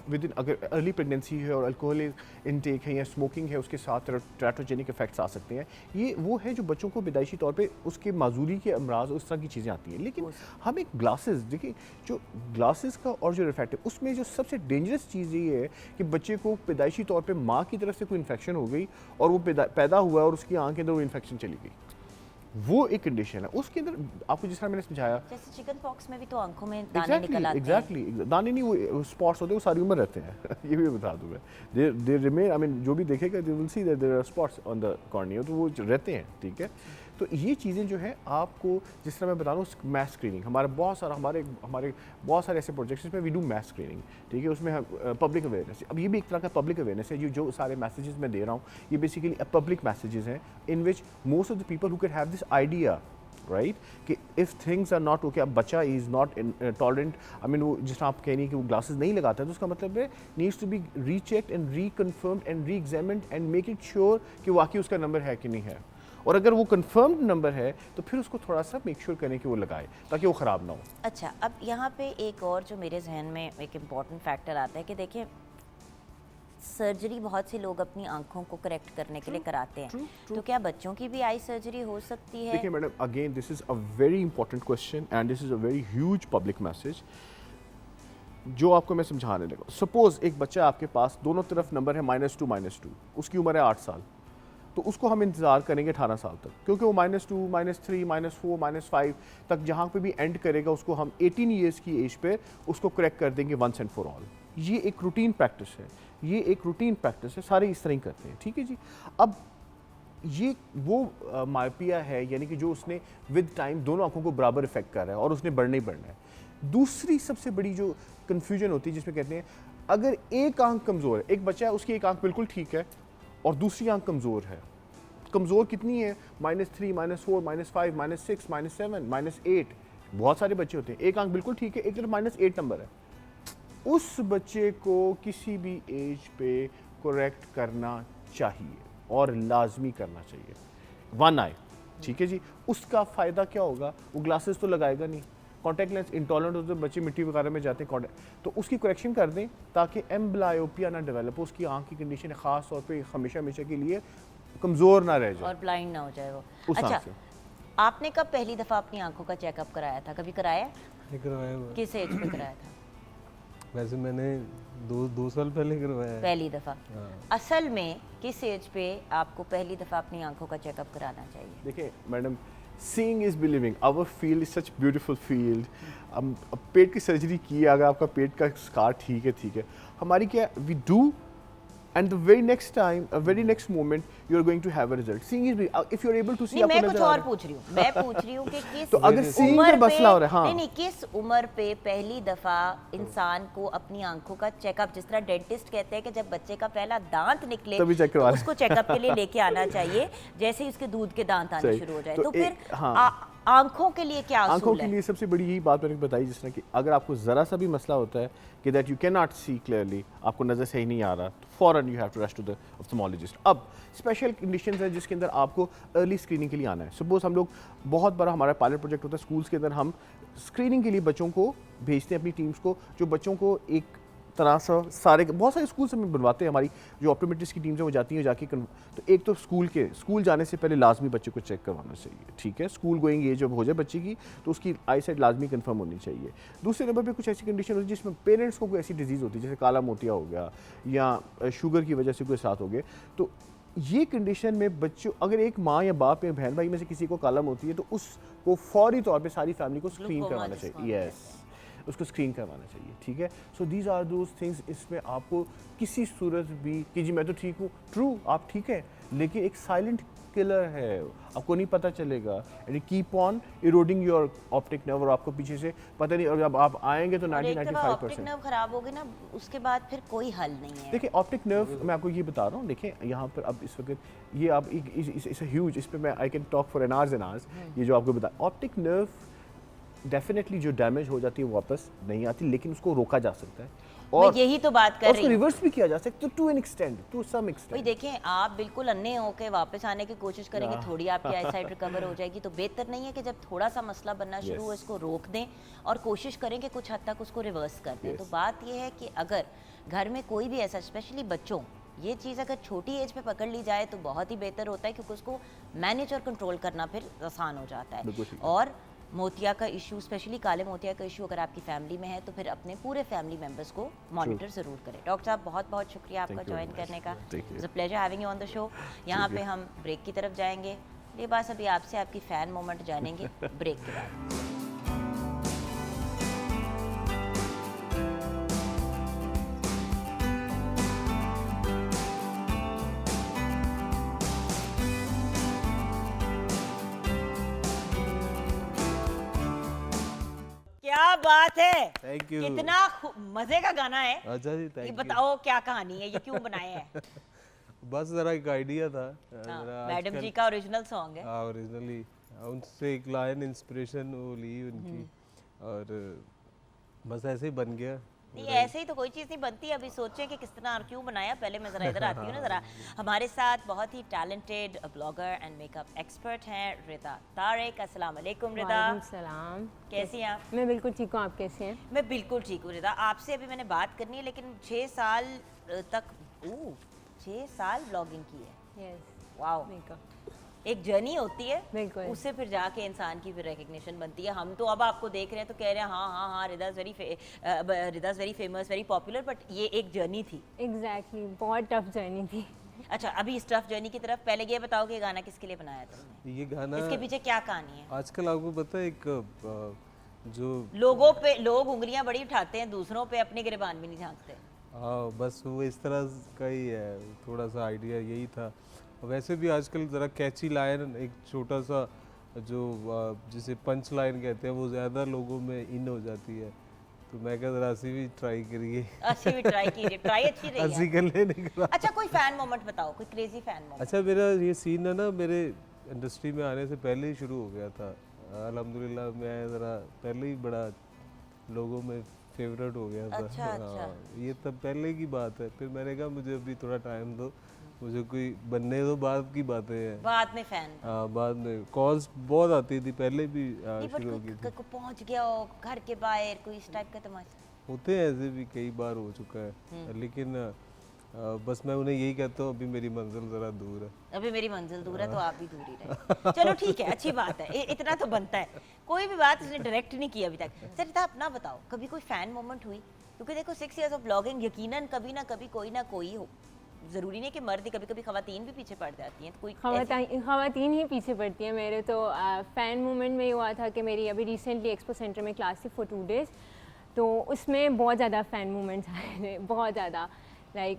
विद इन, अगर अर्ली प्रेगनेंसी है और अल्कोहल इनटेक है या स्मोकिंग है, उसके साथ टेराटोजेनिक इफेक्ट्स आ सकते हैं। ये वो है जो बच्चों को पैदाइशी तौर पे उसके माजूरी के अमराज, उस तरह की चीज़ें आती हैं। लेकिन हम एक ग्लासेस, देखिए जो ग्लासेस का और जो रिफ्रैक्टिव, उसमें जो सबसे डेंजरस चीज़ ये है कि बच्चे को पैदाइशी तौर पे माँ की तरफ से कोई इन्फेक्शन हो गई और वो पैदा हुआ और उसकी आँख के अंदर वो इन्फेक्शन चली गई, वो एक कंडीशन है। उसके अंदर आपको जिस तरह मैंने समझाया, जैसे चिकन पॉक्स में भी तो आंखों में दाने निकल आते हैं। एग्जैक्टली, दाने नहीं, वो स्पॉट्स होते हैं, वो सारी उम्र रहते हैं ये भी बता दूँ मैं। दे रिमेन, आई मीन जो भी देखेगा they will see that there are spots on the cornea, तो वो रहते हैं, ठीक है। तो ये चीज़ें जो है आपको, जिस तरह मैं बता रहा हूँ, मैथ स्क्रीनिंग हमारे बहुत सारे ऐसे प्रोजेक्ट्स जिसमें वी डू मैथ स्क्रीनिंग, ठीक है। उसमें हम पब्लिक अवेयरनेस, अब ये भी एक तरह का पब्लिक अवेयरनेस है। जो सारे मैसेजेस मैं दे रहा हूँ ये बेसिकली पब्लिक मैसेजेस हैं in which most of the people who can have this idea, right, कि if things are not okay, अब बच्चा is not tolerant, I mean वो जिस आप कह रही हैं कि वो ग्लासेस नहीं लगाता है, तो उसका मतलब है needs to be rechecked and reconfirmed and re examined and make it sure कि वाकई उसका नंबर है कि नहीं है। और अगर वो कंफर्म्ड नंबर है तो फिर उसको थोड़ा सा मेक श्योर करें कि वो लगाए ताकि वो ख़राब ना हो। अच्छा, अब यहाँ पे एक और जो मेरे जहन में एक इम्पॉर्टेंट फैक्टर आता है कि देखिए सर्जरी बहुत से लोग अपनी आंखों को करेक्ट करने के लिए कराते हैं, तो क्या बच्चों की भी आई सर्जरी हो सकती है? देखिए madam, again this is a very important question and this is a very huge public message जो आपको मैं समझाने लगा। सपोज एक बच्चा आपके पास दोनों तरफ नंबर है -2 -2, उसकी उम्र है 8 साल, तो उसको हम इंतज़ार करेंगे 18 साल तक, क्योंकि वो -2 -3 -4 -5 तक जहाँ पे भी एंड करेगा उसको हम 18 ईयर्स की एज पे उसको करेक्ट कर देंगे वंस एंड फॉर ऑल। ये एक रूटीन प्रैक्टिस है, ये एक रूटीन प्रैक्टिस है, सारे इस तरह ही करते हैं, ठीक है जी। अब ये वो मायोपिया है, यानी कि जो उसने विद टाइम दोनों आंखों को बराबर इफेक्ट कर रहा है और उसने बढ़ना ही बढ़ना है। दूसरी सबसे बड़ी जो कन्फ्यूजन होती है जिसमें कहते हैं अगर एक आंख कमज़ोर है, एक बच्चा है उसकी एक आंख बिल्कुल ठीक है और दूसरी आंख कमज़ोर है, कमज़ोर कितनी है, -3 -4 -5 -6 -7 -8, बहुत सारे बच्चे होते हैं, एक आंख बिल्कुल ठीक है, एक तरफ -8 नंबर है, उस बच्चे को किसी भी एज पे करेक्ट करना चाहिए और लाजमी करना चाहिए, वन आई, ठीक है जी। उसका फ़ायदा क्या होगा, वो ग्लासेस तो लगाएगा नहीं, कॉन्टैक्ट लेंस इंटॉलरेंट होते बच्चे मिट्टी वगैरह में जाते हैं कॉन्टैक्ट, तो उसकी करेक्शन कर दें ताकि एम्ब्लायोपिया ना डेवलप हो, उसकी आँख की कंडीशन ख़ास तौर पे हमेशा हमेशा के लिए कमज़ोर ना रह जाए और ब्लाइंड ना हो जाए वो। उस अच्छा, आँख से। आपने कब पहली दफ़ा अपनी आंखों का चेकअप कराया था? कभी कराया? ये करवाया हुआ है। किस एज पे कराया था? वैसे मैंने दो साल पहले करवाया है। पहली दफ़ा। हाँ। असल में किस एज पे आपको पहली दफ़ा अपनी आंखों का चेकअप कराना चाहिए? देखिए madam, seeing is believing, our field is such beautiful field. अब पेट की सर्जरी की है, अगर आपका पेट का स्कार ठीक है, हमारी क्या, we do and the very next time, very next moment you are going to have a result. Seeing is, if you are able to see, नहीं, मैं आपको कुछ नजर आ और रहा है। पूछ रही हूँ, मैं पूछ रही हूँ कि किस तो अगर seeing उम्र का मसला हो रहा है, हाँ। नहीं, किस उम्र पे पहली दफा इंसान को अपनी आंखों का चेकअप, जिस तरह डेंटिस्ट कहते हैं कि जब बच्चे का पहला दांत निकले तभी check तो करवा लें। उसको चेकअप के लिए लेके आना चाहिए, जैसे ही उसके दूध के दांत आने सही। शुरू हो जाए। तो तो फिर एक- हाँ। आंखों के लिए क्या आंखों असूल के है? लिए सबसे बड़ी यही बात मैंने बताई, जिस तरह कि अगर आपको ज़रा सा भी मसला होता है कि that you can not see clearly, आपको नज़र सही नहीं आ रहा, तो फ़ौरन you have to rush to the ophthalmologist. अब स्पेशल कंडीशंस है जिसके अंदर आपको अर्ली स्क्रीनिंग के लिए आना है। सपोज हम लोग, बहुत बड़ा हमारा पायलट प्रोजेक्ट होता है स्कूल्स के अंदर, हम स्क्रीनिंग के लिए बच्चों को भेजते हैं अपनी टीम्स को, जो बच्चों को एक तरह से सारे, बहुत सारे स्कूल से बनवाते हैं, हमारी जो ऑप्टोमेट्रिस्ट की टीम्स है वो जाती हैं जाके तो एक तो स्कूल जाने से पहले लाजमी बच्चे को चेक करवाना चाहिए, ठीक है। स्कूल गोइंग एज जब हो जाए बच्चे की तो उसकी आई साइट लाजमी कंफर्म होनी चाहिए। दूसरे नंबर पे कुछ ऐसी कंडीशन होती है जिसमें पेरेंट्स को कोई ऐसी डिजीज़ होती है जैसे काला मोतिया हो गया या शुगर की वजह से कोई साथ हो गए, तो ये कंडीशन में बच्चों, अगर एक माँ या बाप या बहन भाई में से किसी को कालम होती है तो उसको फौरी तौर पे सारी फैमिली को स्क्रीन ग्लूकोमा करवाना जिसको चाहिए, हम यस, उसको स्क्रीन करवाना चाहिए, ठीक है। So these are those things, इसमें आपको किसी सूरत भी कि जी मैं तो ठीक हूँ, ट्रू आप ठीक है, लेकिन एक साइलेंट किलर है, आपको नहीं पता चलेगा, and keep on eroding your optic nerve, और आपको पीछे से पता नहीं, और जब आप आएंगे तो और एक दफा ऑप्टिक 90-95%। नर्व खराब हो गई ना, उसके बाद फिर कोई हल नहीं है। देखिए ऑप्टिक नर्व, मैं आपको ये बता रहा हूँ, देखिए यहाँ पर अब इस वक्त ये आप इस ह्यूज, इस पे मैं I can talk for an hours and hours, ये जो आपको बता, ऑप्टिक नर्व डेफिनेटली जो डैमेज हो जाती है वापस नहीं आती, लेकिन उसको रोका जा सकता है मैं और यही तो बात कर उसको रही हूँ। रिवर्स भी किया जा सकता है to N extend, to some भाई एक्सटेंड। देखें, आप बिल्कुल अन्ने होके वापस आने की कोशिश करेंगे, थोड़ी आपकी आईसाइट रिकवर हो जाएगी, तो बेहतर नहीं है कि जब थोड़ा सा मसला बनना शुरू हो इसको रोक दें और कोशिश करें कि कुछ हद तक उसको रिवर्स कर दें। तो बात यह है कि अगर घर में कोई भी ऐसा, स्पेशली बच्चों, ये चीज़ अगर छोटी एज पे पकड़ ली जाए तो बहुत ही बेहतर होता है, क्योंकि उसको मैनेज और कंट्रोल करना फिर आसान हो जाता बिल्कुल है। ठीक है। और मोतिया का इशू, स्पेशली काले मोतिया का इशू अगर आपकी फैमिली में है तो फिर अपने पूरे फैमिली मेंबर्स को मॉनिटर ज़रूर करें। डॉक्टर साहब, बहुत बहुत शुक्रिया आपका Thank you join very much. करने का। Thank you. It's a pleasure having you on the show. यहाँ पे हम ब्रेक की तरफ जाएंगे। ये बात अभी आपसे आपकी फ़ैन मोमेंट जानेंगे ब्रेक के बाद। बात है, थैंक यू। कितना मजे का गाना है। अच्छा जी, ये थैंक यू। बताओ क्या कहानी है, ये क्यों बनाए हैं? बस जरा एक आइडिया था हाँ, जरा मैडम जी का ओरिजिनल सॉन्ग है। हाँ ओरिजिनली उनसे एक लाइन इंस्पिरेशन वो ली उनकी और बस ऐसे ही बन गया। नहीं ऐसे ही तो कोई चीज़ नहीं बनती। अभी सोचें कि किस तरह और क्यों बनाया। पहले मैं ज़रा इधर आती हूँ ना ज़रा। हमारे साथ बहुत ही talented blogger and makeup expert हैं रिदा तारिक। अस्सलाम वालेकुम रिदा, वालेकुम सलाम। कैसी हैं आप? मैं बिल्कुल ठीक हूँ, आप कैसे हैं? मैं बिल्कुल ठीक हूँ रिदा। आपसे अभी मैंने बात करनी है, लेकिन 6 साल तक 6 साल ब्लॉगिंग की है। यस, वाओ, मेकअप एक जर्नी होती है, बिल्कुल। उससे फिर जाके इंसान की फिर रिकग्निशन बनती है। हम तो अब आपको देख रहे हैं तो कह रहे हैं हाँ हाँ हाँ Rida is very famous, very popular, but ये एक जर्नी थी। एग्जैक्टली, बहुत टफ जर्नी थी। अच्छा, अभी इस टफ जर्नी की तरफ पहले ये बताओ कि ये गाना किसके लिए बनाया तुमने? ये गाना इसके पीछे क्या कहानी है? आजकल आपको पता है एक जो लोगों पे लोग उंगलियां बड़ी उठाते हैं, दूसरों पे अपने गिरबान भी नहीं झांकते। हाँ बस वो इस तरह का ही है, थोड़ा सा आइडिया यही था। वैसे भी आजकल ज़रा कैची लाइन, एक छोटा सा जो जिसे पंच लाइन कहते हैं, वो ज़्यादा लोगों में इन हो जाती है। तो मैं कहा ज़रा ऐसी भी ट्राई करिए। अच्छी भी ट्राई कीजिए, ट्राई अच्छी रही हंसी है। कर ले नहीं करा। अच्छा, कोई फैन मोमेंट बताओ, कोई क्रेजी फैन मोमेंट। अच्छा, मेरा ये सीन है ना, मेरे इंडस्ट्री में आने से पहले ही शुरू हो गया था। अल्हम्दुलिल्लाह मैं ज़रा पहले ही बड़ा लोगों में फेवरेट हो गया था। अच्छा, अच्छा। हाँ, ये तब पहले की बात है। फिर मैंने कहा मुझे अभी थोड़ा टाइम दो, मुझे कोई बनने दो, बाद की बातें हैं। बाद में फैन हाँ बाद में कॉल्स बहुत आती थी, पहले भी नहीं, बट शुरू हो गई थी। कोई पहुंच गया हो घर के बाहर, कोई इस टाइप का तमाशा? होते हैं ऐसे भी, कई बार हो चुका है, लेकिन बस मैं उन्हें यही कहता हूँ अभी मेरी मंजिल ज़रा दूर है। अभी मेरी मंजिल दूर है तो आप भी दूर ही रहे। चलो ठीक है, अच्छी बात है, इतना तो बनता है। कोई भी बात उसने डायरेक्ट नहीं की अभी तक। सरिता, अपना बताओ, कभी कोई फैन मोमेंट हुई? क्योंकि देखो 6 इयर्स ऑफ ब्लॉगिंग, यकीनन कभी ना कभी कोई ना कोई हो। ज़रूरी नहीं कि मर्द ही, कभी कभी खवातीन भी पीछे पड़ जाती हैं। तो कोई खवातीन ही पीछे पड़ती हैं। मेरे तो फ़ैन मूवमेंट में ये हुआ था कि मेरी अभी रिसेंटली एक्सपो सेंटर में क्लास थी फॉर 2 डेज़, तो उसमें बहुत ज़्यादा फ़ैन मूवमेंट्स आए थे, बहुत ज़्यादा। लाइक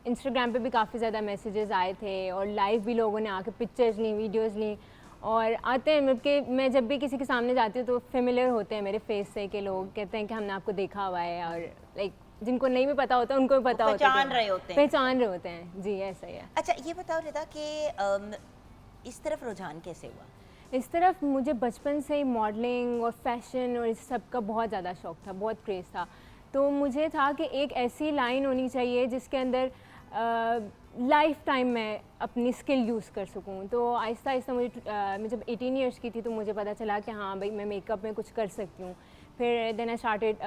इंस्टाग्राम पे भी काफ़ी ज़्यादा मैसेजेस आए थे और लाइव भी लोगों ने आके पिक्चर्स ली, वीडियोस ली। और आते हैं मतलब कि मैं जब भी किसी के सामने जाती हूँ तो फेमिलियर होते हैं मेरे फेस से, कि लोग कहते हैं कि हमने आपको देखा हुआ है, और लाइक जिनको नहीं भी पता होता उनको भी पता होता है, पहचान रहे होते हैं। जी, ऐसा ही है। अच्छा, ये बताओ रिदा कि इस तरफ रुझान कैसे हुआ? इस तरफ मुझे बचपन से ही मॉडलिंग और फैशन और इस सब का बहुत ज़्यादा शौक था, बहुत क्रेज़ था। तो मुझे था कि एक ऐसी लाइन होनी चाहिए जिसके अंदर लाइफ टाइम मैं अपनी स्किल यूज़ कर सकूं। तो आहिस्ता आहिस्ता मैं जब 18 इयर्स की थी तो मुझे पता चला कि हाँ भाई, मैं मेकअप में कुछ कर सकती हूँ। फिर then I started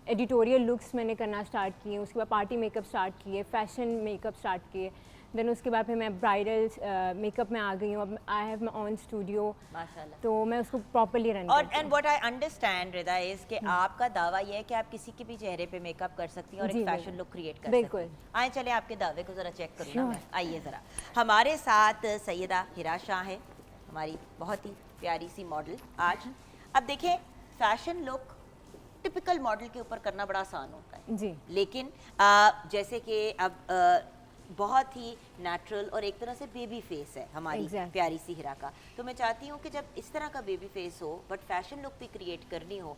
editorial looks मैंने करना स्टार्ट किए, उसके बाद पार्टी मेकअप स्टार्ट किए, फैशन मेकअप स्टार्ट किए। देन उसके बाद फिर मैं ब्राइडल मेकअप में आ गई हूँ। अब I have my on studio, माशाल्लाह। तो मैं उसको प्रॉपर्ली रन और करती एंड हूँ। What I understand Rida is कि आपका दावा ये है कि आप किसी के भी चेहरे पे मेकअप कर सकती हैं और जी, एक फैशन बिल्कुल। लुक क्रिएट कर बिल्कुल। सकती हैं। आए चले आपके दावे को ज़रा चेक करूँ ना मैं। आइए ज़रा, हमारे साथ सैयदा हिरा शाह है, हमारी बहुत ही प्यारी सी मॉडल आज। अब देखें, फैशन लुक टिपिकल मॉडल के ऊपर करना बड़ा आसान होता है जी, लेकिन जैसे कि अब बहुत ही नेचुरल और एक तरह से बेबी फेस है हमारी Exactly. प्यारी सी हिरा का। तो मैं चाहती हूँ कि जब इस तरह का बेबी फेस हो बट फैशन लुक भी क्रिएट करनी हो,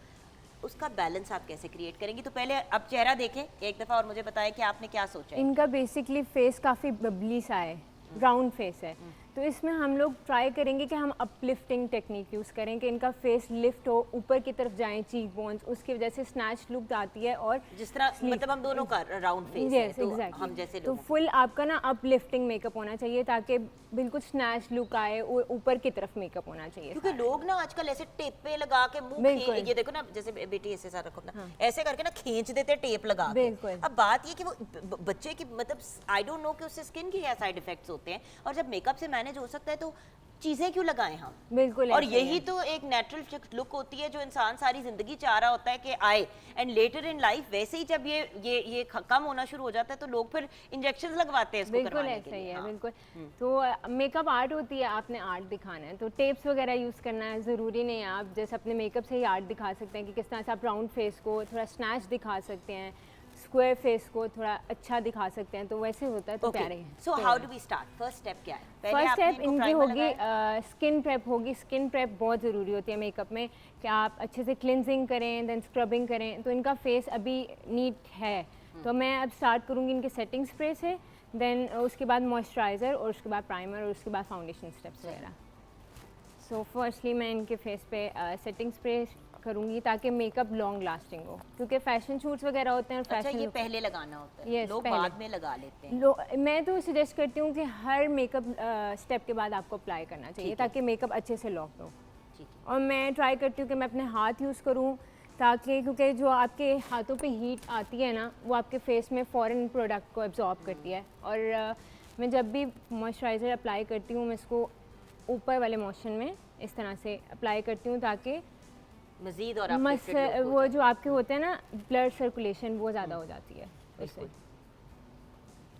उसका बैलेंस आप कैसे क्रिएट करेंगी? तो पहले अब चेहरा देखें एक दफ़ा और मुझे बताएं कि आपने क्या सोचा है। इनका बेसिकली फेस काफ़ी बबली सा है, राउंड फेस है, तो इसमें हम लोग ट्राई करेंगे कि हम अपलिफ्टिंग टेक्निक यूज़ करें कि इनका फेस लिफ्ट हो, ऊपर की तरफ जाएं चीक बोन्स, उसकी वजह से स्नैच लुक आती है। और जिस तरह मतलब हम दोनों का राउंड फेस है, तो हम जैसे तो लोग फुल आपका ना अपलिफ्टिंग मेकअप होना चाहिए ताकि बिल्कुल स्नैच लुक आए, और ऊपर की तरफ मेकअप होना चाहिए। क्योंकि लोग ना आजकल ऐसे टेपे लगा के मुंह बिल्कुल। ये देखो ना, जैसे बेटी ऐसे सारा रखो ना, ऐसे करके ना खींच देते टेप लगा के। बिल्कुल। अब बात ये कि वो बच्चे की मतलब आई डोंट नो कि उससे स्किन के क्या साइड इफेक्ट्स होते हैं, और जब मेकअप से मैनेज हो सकता है तो चीजें क्यों लगाएं हम? बिल्कुल। और ऐसा ही यही है। तो एक नेचुरल लुक होती है जो इंसान सारी जिंदगी चाह रहा होता है कि आए। एंड लेटर इन लाइफ वैसे ही जब ये कम होना शुरू हो जाता है तो लोग फिर इंजेक्शन लगवाते हैं इसको बिल्कुल करवाने ऐसा के ही लिए। है, हाँ। बिल्कुल। तो मेकअप आर्ट होती है, आपने आर्ट दिखाना है तो टेप्स वगैरह यूज़ करना है, ज़रूरी नहीं है। आप जैसे अपने मेकअप से ही आर्ट दिखा सकते हैं कि किस तरह से आप राउंड फेस को थोड़ा स्नैच दिखा सकते हैं, स्क्वायर फेस को थोड़ा अच्छा दिखा सकते हैं, तो वैसे होता है तो प्यारे हैं। So how do we start? First step क्या है? फर्स्ट आपने स्टेप इनको इनकी primer होगी लगाया? स्किन प्रेप होगी। स्किन प्रेप बहुत ज़रूरी होती है मेकअप में, कि आप अच्छे से क्लिनजिंग करें, देन स्क्रबिंग करें। तो इनका फेस अभी नीट है, तो मैं अब स्टार्ट करूँगी इनके सेटिंग स्प्रे से, देन उसके बाद मॉइस्चराइज़र, और उसके बाद प्राइमर, और उसके बाद फाउंडेशन स्टेप्स वगैरह। सो फर्स्टली मैं इनके फेस पे सेटिंग स्प्रे करूँगी ताकि मेकअप लॉन्ग लास्टिंग हो, क्योंकि फैशन शूट्स वगैरह होते हैं और अच्छा, फैशन ये पहले लगाना होता है? Yes, लोग पहले। बाद में लगा लेते हैं। मैं तो सजेस्ट करती हूँ कि हर मेकअप स्टेप के बाद आपको अप्लाई करना चाहिए, ठीक है। ताकि मेकअप अच्छे से लॉक हो। ठीक है। और मैं ट्राई करती हूँ कि मैं अपने हाथ यूज़ करूँ, ताकि क्योंकि जो आपके हाथों पे हीट आती है ना, वो आपके फेस में फ़ॉरेन प्रोडक्ट को एब्जॉर्ब करती है। और मैं जब भी मॉइस्चराइज़र अप्लाई करती हूँ, मैं इसको ऊपर वाले मोशन में इस तरह से अप्लाई करती हूँ, ताकि मजीद और वो जो आपके होते हैं ना ब्लड सर्कुलेशन, वो ज़्यादा हो जाती है उससे।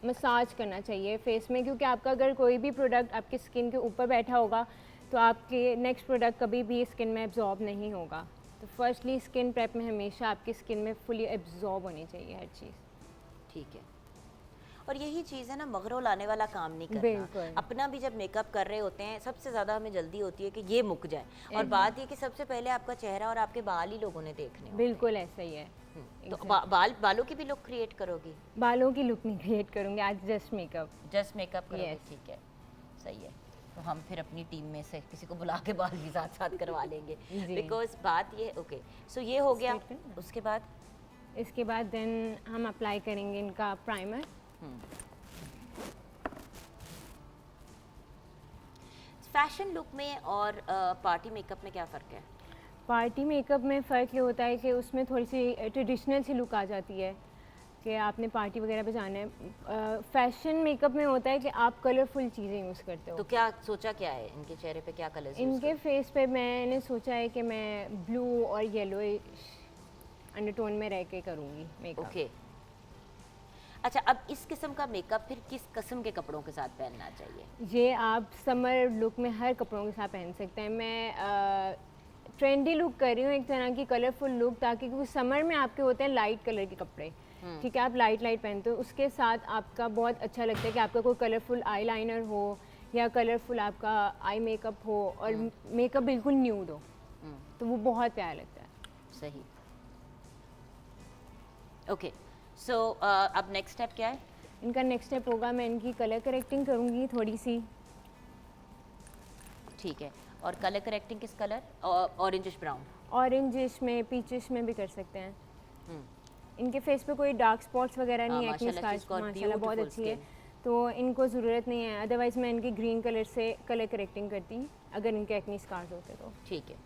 मसाज करना चाहिए फेस में, क्योंकि आपका अगर कोई भी प्रोडक्ट आपकी स्किन के ऊपर बैठा होगा तो आपके नेक्स्ट प्रोडक्ट कभी भी स्किन में एब्जॉर्ब नहीं होगा। तो फर्स्टली स्किन प्रेप में हमेशा आपकी स्किन में फुली एब्जॉर्ब होनी चाहिए हर चीज़। ठीक है। और यही चीज़ है ना, मगरों लाने वाला काम नहीं करना। बिल्कुल। अपना भी जब मेकअप कर रहे होते हैं, सबसे ज़्यादा हमें जल्दी होती है कि ये मुक जाए, और बात ये कि सबसे पहले आपका चेहरा और आपके बाल ही लोगों ने देखने होते हैं। बिल्कुल ऐसा ही है। तो बालों की भी लुक क्रिएट करोगी? बालों की लुक नहीं क्रिएट करूँगी आज, जस्ट मेकअप। जस्ट मेकअप करोगे? Yes. ठीक है, सही है। तो हम फिर अपनी टीम में से किसी को बुला के बाल भी साथ साथ करवा लेंगे। जी। बिकॉज बात ये, ओके, सो ये हो गया। Straight करना? उसके बाद इसके बाद देन हम अप्लाई करेंगे इनका प्राइमर। फैशन लुक में और पार्टी मेकअप में क्या फ़र्क है? पार्टी मेकअप में फ़र्क ये होता है कि उसमें थोड़ी सी ट्रेडिशनल सी लुक आ जाती है, कि आपने पार्टी वगैरह पे जाना है। फैशन मेकअप में होता है कि आप कलरफुल चीज़ें यूज़ करते हो। तो क्या सोचा क्या है इनके चेहरे पे, क्या कलर्स? इनके फेस पे मैंने सोचा है कि मैं ब्लू और येलो अंडरटोन में रह के करूँगी मेकअप। ओके। अच्छा, अब इस किस्म का मेकअप फिर किस किस्म के कपड़ों के साथ पहनना चाहिए? ये आप समर लुक में हर कपड़ों के साथ पहन सकते हैं। मैं ट्रेंडी लुक कर रही हूँ, एक तरह की कलरफुल लुक, ताकि क्योंकि समर में आपके होते हैं लाइट कलर के कपड़े, ठीक है, आप लाइट पहनते हो, उसके साथ आपका बहुत अच्छा लगता है कि आपका कोई कलरफुल आई लाइनर हो या कलरफुल आपका आई मेकअप हो, और मेकअप बिल्कुल न्यूड हो, तो वो बहुत प्यारा लगता है। सही। ओके, सो अब नेक्स्ट स्टेप क्या है? इनका नेक्स्ट स्टेप होगा, मैं इनकी कलर करेक्टिंग करूँगी थोड़ी सी। ठीक है। और कलर करेक्टिंग किस कलर? Orangish brown? ऑरेंजिश में, पीचिश में भी कर सकते हैं। इनके फेस पे कोई डार्क स्पॉट्स वगैरह नहीं है, एक्ने माशाल्लाह, she's got माशाल्लाह बहुत beautiful अच्छी है, skin. तो इनको ज़रूरत नहीं है। अदरवाइज़ मैं इनकी ग्रीन कलर से कलर करेक्टिंग करती अगर इनके एक्ने स्कार्स होते तो। ठीक है।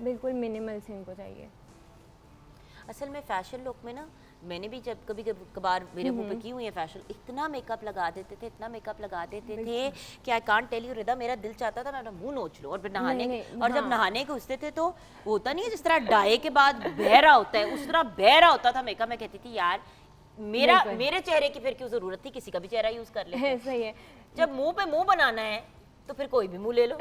बिल्कुल मिनिमल से इनको चाहिए। असल में फैशन लुक में ना, मैंने भी जब कभी कभार मेरे मुंह पे की हुई है फैशन, इतना मेकअप लगा देते थे, इतना मेकअप लगा देते थे कि आई कांट टेल यू रिदा, मेरा दिल चाहता था मैं अपना मुंह नोच लूं। और फिर नहाने नहीं, और जब हाँ। नहाने के घुसते थे तो वो होता नहीं है जिस तरह डाई के बाद बहरा होता है, उस तरह बहरा होता था मेकअप। मैं कहती थी यार मेरे चेहरे की फिर क्यों जरूरत थी, किसी का भी चेहरा यूज कर ले। ऐसा ही है। जब मुंह पे मुंह बनाना है तो फिर कोई भी मुंह ले लो।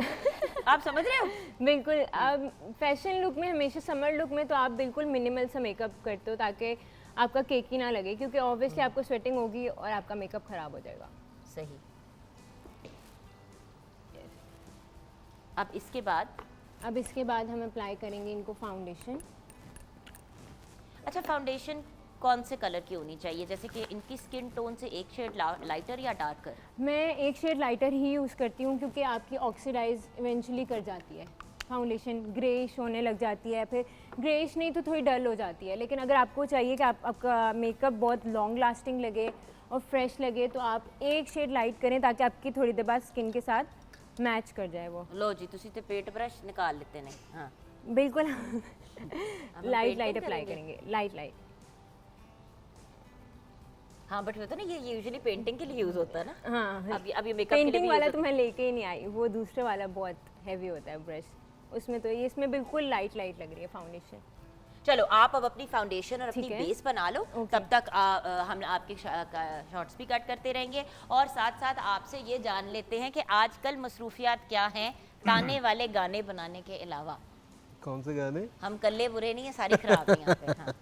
आप समझ रहे हो? बिल्कुल। अब फैशन लुक में हमेशा, समर लुक में तो आप बिल्कुल मिनिमल सा मेकअप करते हो ताकि आपका केकी ना लगे, क्योंकि ऑब्वियसली आपको स्वेटिंग होगी और आपका मेकअप ख़राब हो जाएगा। सही। अब इसके बाद हम अप्लाई करेंगे इनको फाउंडेशन। अच्छा, फाउंडेशन कौन से कलर की होनी चाहिए? जैसे कि इनकी स्किन टोन से एक शेड लाइटर या डार्कर? मैं एक शेड लाइटर ही यूज़ करती हूँ, क्योंकि आपकी ऑक्सीडाइज इवेंचुअली कर जाती है फाउंडेशन, ग्रेइश होने लग जाती है, फिर ग्रेइश नहीं तो थोड़ी डल हो जाती है। लेकिन अगर आपको चाहिए कि आपका मेकअप बहुत लॉन्ग लास्टिंग लगे और फ्रेश लगे, तो आप एक शेड लाइट करें ताकि आपकी थोड़ी देर बाद स्किन के साथ मैच कर जाए वो। लो जी, तुसी ते पेट ब्रश निकाल लेते ने। हाँ, बिल्कुल। लाइट painting अप्लाई करेंगे? करेंगे, लाइट। हाँ, बट होता ना ये यूजुअली पेंटिंग के लिए यूज होता है ना। हाँ, अब ये मेकअप के लिए पेंटिंग भी वाला use तो मैं लेके ही नहीं आई, वो दूसरे वाला बहुत हैवी होता है ब्रश, उसमें तो ये इसमें बिल्कुल लाइट लग रही है फाउंडेशन। चलो, आप अब अपनी फाउंडेशन और अपनी ठीक है। बेस बना लो। Okay. तब तक हम आपके शॉर्ट्स भी कट करते रहेंगे, और साथ साथ आपसे ये जान लेते हैं कि आजकल मसरूफियात क्या हैं ताने वाले गाने बनाने के अलावा। कौन से गाने? हम कल्ले बुरे नहीं है, सारी खराब है यहाँ पे। हाँ।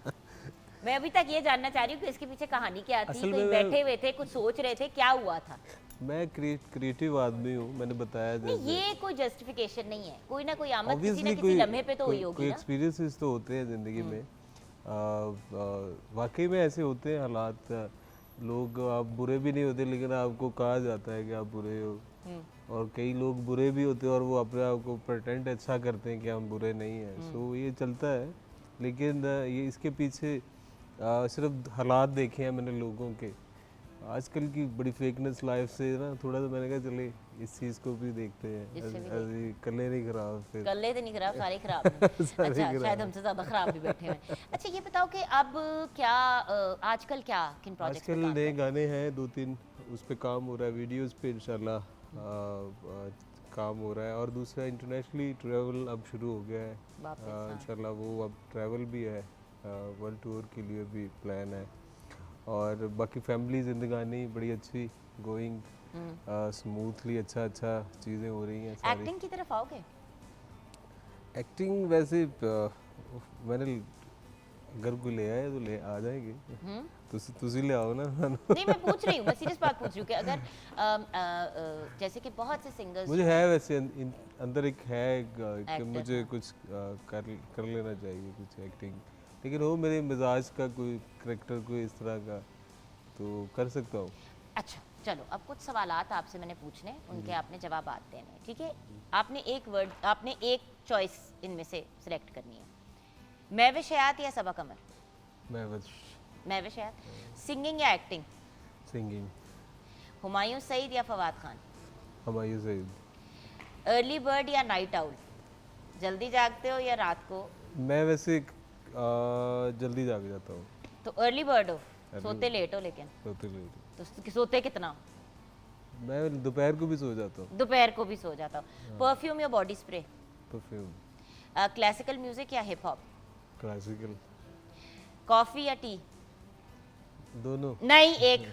मैं अभी तक ये जानना चाह रही हूँ कि इसके पीछे कहानी क्या थी, असल कहीं में बैठे हुए थे, कुछ सोच रहे थे, क्या हुआ था? मैं क्रिएटिव आदमी हूँ, मैंने बताया नहीं, जैसे ये कोई जस्टिफिकेशन नहीं है, कोई ना कोई आमद किसी ना ऑब्वियसली किसी लम्हे पे तो हुई कोई होगी ना। एक्सपीरियंसेस तो होते हैं ज़िंदगी में। वाकई में ऐसे होते हैं हालात। लोग, आप बुरे भी नहीं होते लेकिन आपको कहा जाता है कि आप बुरे हो, और कई लोग बुरे भी होते हैं और वो अपने आप को प्रेटेंड अच्छा करते हैं कि हम बुरे नहीं हैं। सो ये चलता है, लेकिन ये इसके पीछे सिर्फ हालात देखे हैं मैंने लोगों के। आजकल की बड़ी फेकनेस लाइफ से ना थोड़ा सा मैंने कहा चले इस चीज़ को भी देखते हैं। अभी कल्ले नहीं खराब, फिर कल्ले तो नहीं खराब, सारे खराब हैं। अच्छा, शायद हमसे ज्यादा खराब भी बैठे हैं। अच्छा, ये बताओ कि अब क्या आजकल क्या किन प्रोजेक्ट्स पे आजकल काम नए गाने हैं 2-3, उस पे काम हो रहा है, वीडियोस पे इंशाल्लाह काम हो रहा है। और दूसरा इंटरनेशनली ट्रैवल अब शुरू हो गया है वापस, हाँ। इंशाल्लाह। वो अब ट्रैवल भी है, वर्ल्ड टूर के लिए भी प्लान है। और बाकी फैमिली जिंदगानी बड़ी अच्छी गोइंग स्मूथली, अच्छा चीज़ें हो रही हैं सारी। एक्टिंग की तरफ आओगे? एक्टिंग वैसे मैंने घर को ले आए तो ले आ जाएंगे। तुसी ले आओ ना। नहीं, मैं पूछ रही हूँ, मैं सीरियस बात पूछ रही हूँ कि अगर जैसे कि बहुत से सिंगर्स मुझे है वैसे अंदर एक है कि Actor, मुझे हाँ। कुछ कर लेना चाहिए कुछ एक्टिंग, लेकिन वो मेरे मिजाज का कोई करेक्टर कोई इस तरह का तो कर सकता हूँ। अच्छा, चलो अब कुछ सवालात आपसे मैंने पूछने, उनके आपने जवाब देने, ठीक है? आपने एक चॉइस इनमें से सिलेक्ट करनी है, महविश हयात या सबा कमर? महविश हयात। सिंगिंग या एक्टिंग? सिंगिंग। हुमायूं सईद या फवाद खान? हुमायूं सईद। अर्ली बर्ड या नाइट आउल? जल्दी जागते हो या रात को? मैं वैसे जल्दी जाग जाता हूँ। तो अर्ली बर्ड हो, सोते लेट हो, लेकिन तो सोते कितना? मैं दोपहर को भी सो जाता हूँ। दोपहर को भी सो जाता हूँ। परफ्यूम या body spray? Perfume. Classical music या हिप हॉप? क्लासिकल। कॉफी या टी? दोनों। नहीं, एक।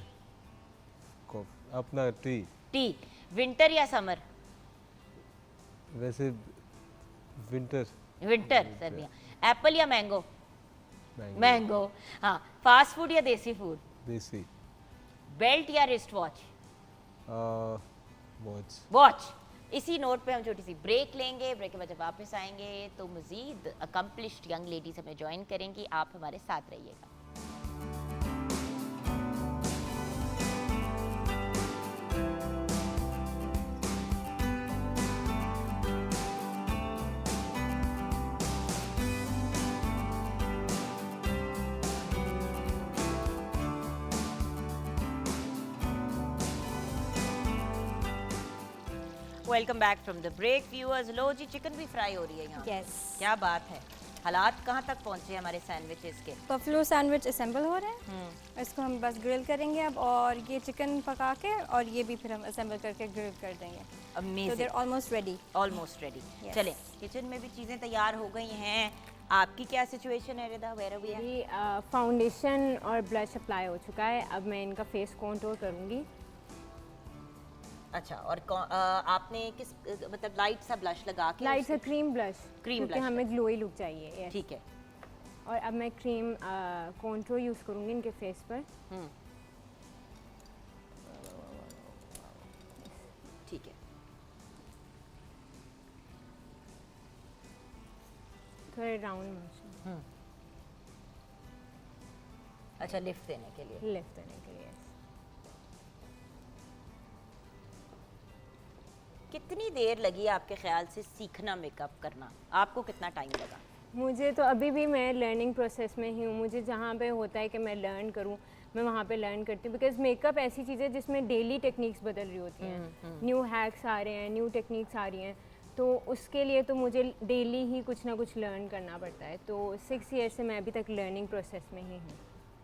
अपना टी। टी। विंटर या समर? वैसे विंटर। विंटर, सर्दियाँ। एप्पल या मैंगो? मैंगो। हाँ। फास्ट फूड या देसी फूड? देसी। बेल्ट या रिस्ट वॉच? वॉच। वॉच। इसी नोट पे हम छोटी सी ब्रेक लेंगे। ब्रेक के बाद जब वापस आएंगे तो मजीद अकम्पलिश्ड यंग लेडीज हमें ज्वाइन करेंगी। आप हमारे साथ रहिएगा। Welcome back from the break viewers. लो जी, चिकन भी फ्राई हो रही है यहाँ। Yes. क्या बात है। हालात कहाँ तक पहुँचे हमारे सैंडविचेस के? बफलो सैंडविच असेंबल हो रहे हैं, इसको हम बस ग्रिल करेंगे अब, और ये चिकन पका के और ये भी फिर हम असेंबल करके ग्रिल कर देंगे। तो amazing. There almost ready. Almost ready. Yes. चलें, किचन में भी चीज़ें तैयार हो गई हैं। आपकी क्या सिचुएशन है रिदा? Where are we? अभी फाउंडेशन और ब्लश अप्लाई हो चुका है, अब मैं इनका फेस कॉन्टूर करूँगी। अच्छा, और आपने किस मतलब लाइट सा ब्लश लगा के? लाइट सा क्रीम ब्लश, क्रीम क्योंकि blush हमें ग्लोई लुक चाहिए। yes. ठीक है। और अब मैं क्रीम कॉन्टूर यूज़ करूँगी इनके फेस पर। ठीक है। थोड़े राउंड मोशन अच्छा, लिफ्ट देने के लिए। लिफ्ट देने के लिए। कितनी देर लगी आपके ख्याल से सीखना मेकअप करना? आपको कितना टाइम लगा? मुझे तो अभी भी मैं लर्निंग प्रोसेस में ही हूँ। मुझे जहाँ पे होता है कि मैं लर्न करूँ, मैं वहाँ पे लर्न करती हूँ, बिकॉज मेकअप ऐसी चीज़ है जिसमें डेली टेक्निक्स बदल रही होती हैं, न्यू हैक्स आ रहे हैं, न्यू टेक्निक्स आ रही हैं, तो उसके लिए तो मुझे डेली ही कुछ ना कुछ लर्न करना पड़ता है। तो 6 ईयर से मैं अभी तक लर्निंग प्रोसेस में ही हूँ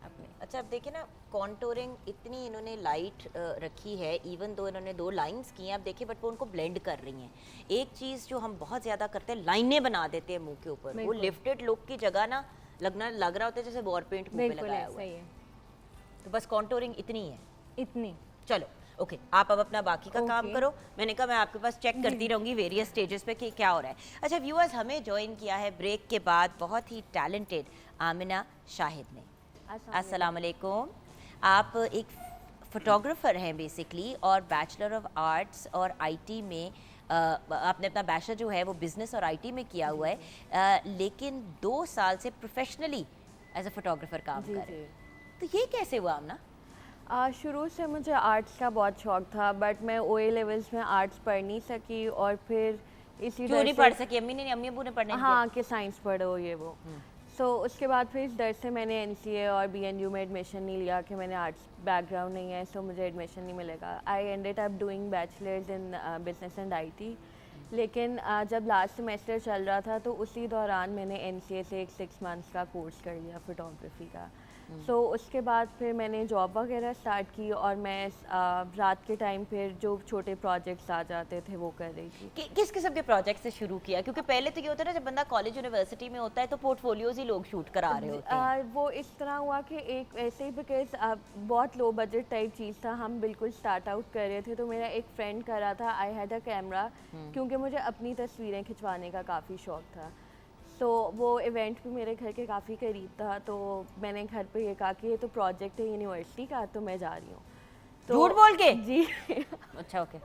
अपने। अच्छा, अब देखिए ना, कॉन्टोरिंग इतनी इन्होंने लाइट रखी है, इवन दो इन्होंने 2 लाइंस की हैं, आप देखिए, बट वो उनको ब्लेंड कर रही हैं। एक चीज़ जो हम बहुत ज़्यादा करते हैं, लाइनें बना देते हैं मुंह के ऊपर, वो लिफ्टेड लुक की जगह ना लग रहा होता है जैसे वॉर पेंट मुंह पे लगाया हुआ है। तो बस कॉन्टोरिंग इतनी है, इतनी। चलो ओके, आप अब अपना बाकी का काम करो। मैंने कहा मैं आपके पास चेक करती रहूँगी वेरियस स्टेजेस पे कि क्या हो रहा है। अच्छा व्यूअर्स, हमें ज्वाइन किया है ब्रेक के बाद बहुत ही टैलेंटेड आमिना शाहिद ने। अस्सलाम वालेकुम। आप एक फोटोग्राफर हैं बेसिकली और बैचलर ऑफ आर्ट्स और आईटी में आपने अपना बैचलर जो है वो बिजनेस और आईटी में किया हुआ है, लेकिन 2 साल से प्रोफेशनली एज अ फोटोग्राफर काम कर रहे हैं। तो ये कैसे हुआ आमना? शुरू से मुझे आर्ट्स का बहुत शौक था, बट मैं ओए लेवल्स में आर्ट्स पढ़ नहीं सकी और फिर इसी क्यों डर नहीं से पढ़ सकी? अम्मी अब्बू ने पढ़ने नहीं हाँ कि साइंस पढ़ो ये वो। सो उसके बाद फिर इस डर से मैंने एनसीए और बीएनयू में एडमिशन नहीं लिया कि मैंने आर्ट्स बैकग्राउंड नहीं है, सो मुझे एडमिशन नहीं मिलेगा। I ended up doing bachelors in business and IT. लेकिन जब लास्ट सेमेस्टर चल रहा था तो उसी दौरान मैंने एनसीए से एक 6 मंथ्स का कोर्स कर लिया फोटोग्राफी का। सो उसके बाद फिर मैंने जॉब वगैरह स्टार्ट की और मैं रात के टाइम फिर जो छोटे प्रोजेक्ट्स आ जाते थे वो कर रही थी। किस किस्म के प्रोजेक्ट से शुरू किया? क्योंकि पहले तो ये होता है ना, जब बंदा कॉलेज यूनिवर्सिटी में होता है तो पोर्टफोलियोज ही लोग शूट करा रहे होते हैं। वो इस तरह हुआ कि एक ऐसे ही बिकॉज बहुत लो बजट टाइप चीज़ था, हम बिल्कुल स्टार्ट आउट कर रहे थे, तो मेरा एक फ्रेंड कर रहा था, आई हैड अ कैमरा, क्योंकि मुझे अपनी तस्वीरें खिंचवाने का काफ़ी शौक था। तो वो इवेंट भी मेरे घर के काफ़ी करीब था, तो मैंने घर पे ये कहा कि ये तो प्रोजेक्ट है यूनिवर्सिटी का, तो मैं जा रही हूँ। तो झूठ बोल के? जी अच्छा, ओके।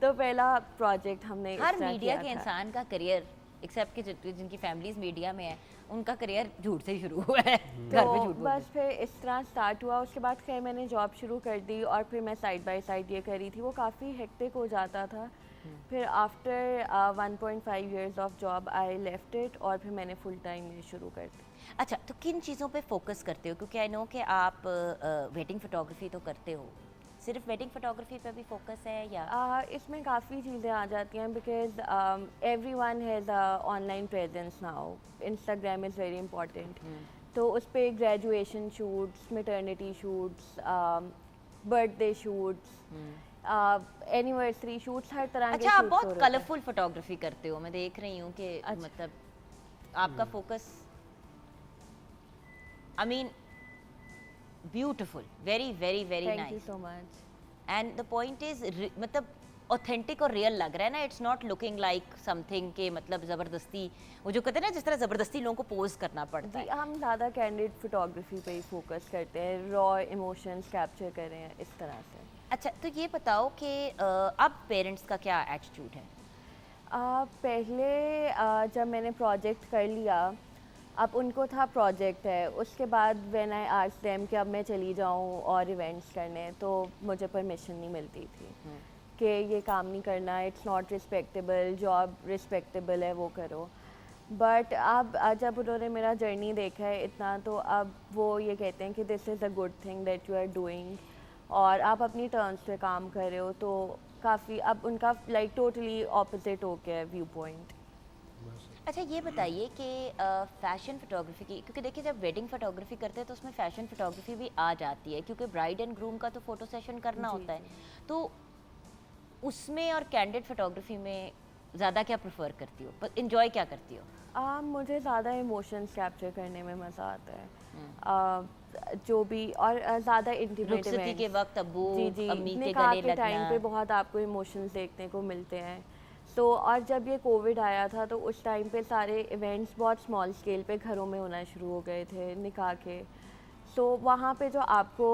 तो पहला प्रोजेक्ट हमने इस हर तरह मीडिया किया के था। इंसान का करियर, एक्सेप्ट कि जिनकी फैमिलीज मीडिया में है, उनका करियर झूठ से ही शुरू हुआ है। घर तो पे झूठ बोल बस फिर इस तरह स्टार्ट हुआ। उसके बाद खैर मैंने जॉब शुरू कर दी और फिर मैं साइड बाय साइड ये कर रही थी, वो काफ़ी हेक्टिक हो जाता था। फिर after 1.5 years of job I left it और फिर मैंने फुल टाइम ये शुरू कर दी। अच्छा, तो किन चीज़ों पे फोकस करते हो? क्योंकि आई नो कि आप वेडिंग फोटोग्राफी तो करते हो, सिर्फ वेडिंग फोटोग्राफी पे भी फोकस है या? इसमें काफ़ी चीज़ें आ जाती हैं because everyone has online presence now, Instagram is very important. तो उस पर graduation shoots, maternity shoots, birthday shoots, anniversary shoots, हर तरह के अच्छा, आप shoots बहुत हो रहे हैं। कलरफुल फोटोग्राफी करते हो, मैं देख रही हूँ कि मतलब आपका focus, I mean beautiful, very very very thank you nice. So much. And the point is मतलब ऑथेंटिक और रियल लग रहा है ना, it's not looking like something के मतलब ज़बरदस्ती, वो जो कहते हैं ना जिस तरह ज़बरदस्ती लोगों को पोज करना पड़ता जी, है। हम ज़्यादा कैंडिड फोटोग्राफी पे ही फोकस करते हैं, रॉ इमोशंस कैप्चर कर रहे हैं इस तरह से। अच्छा, तो ये बताओ कि अब पेरेंट्स का क्या एटीट्यूड है? पहले जब मैंने प्रोजेक्ट कर लिया, अब उनको था प्रोजेक्ट है, उसके बाद व्हेन आई आस्क्ड देम कि अब मैं चली जाऊँ और इवेंट्स करने, तो मुझे परमिशन नहीं मिलती थी कि ये काम नहीं करना, it's not respectable, job respectable है वो करो। बट अब जब उन्होंने मेरा जर्नी देखा है इतना, तो अब वो ये कहते हैं कि this is a good thing that you are doing और आप अपनी टर्म्स पे काम कर रहे हो, तो काफ़ी अब उनका लाइक टोटली ऑपोजिट हो गया है व्यू पॉइंट। अच्छा, ये बताइए कि फैशन फोटोग्राफी की, क्योंकि देखिए जब वेडिंग फोटोग्राफी करते हैं तो उसमें फैशन फोटोग्राफी भी आ जाती है, क्योंकि ब्राइड एंड ग्रूम का तो फोटो सेशन करना होता है, तो उसमें और कैंडिड फोटोग्राफी में ज़्यादा क्या प्रेफर करती हो, पर इंजॉय क्या करती हो? मुझे ज़्यादा इमोशंस कैप्चर करने में मज़ा आता है, जो भी, और ज़्यादा इंटीमेट रुखसती के वक्त अब्बू जी अम्मी के निकाह गले के टाइम पे लगना। बहुत आपको इमोशंस देखने को मिलते हैं। तो और जब ये कोविड आया था तो उस टाइम पे सारे इवेंट्स बहुत स्मॉल स्केल पे घरों में होना शुरू हो गए थे निकाह के, तो वहाँ पे जो आपको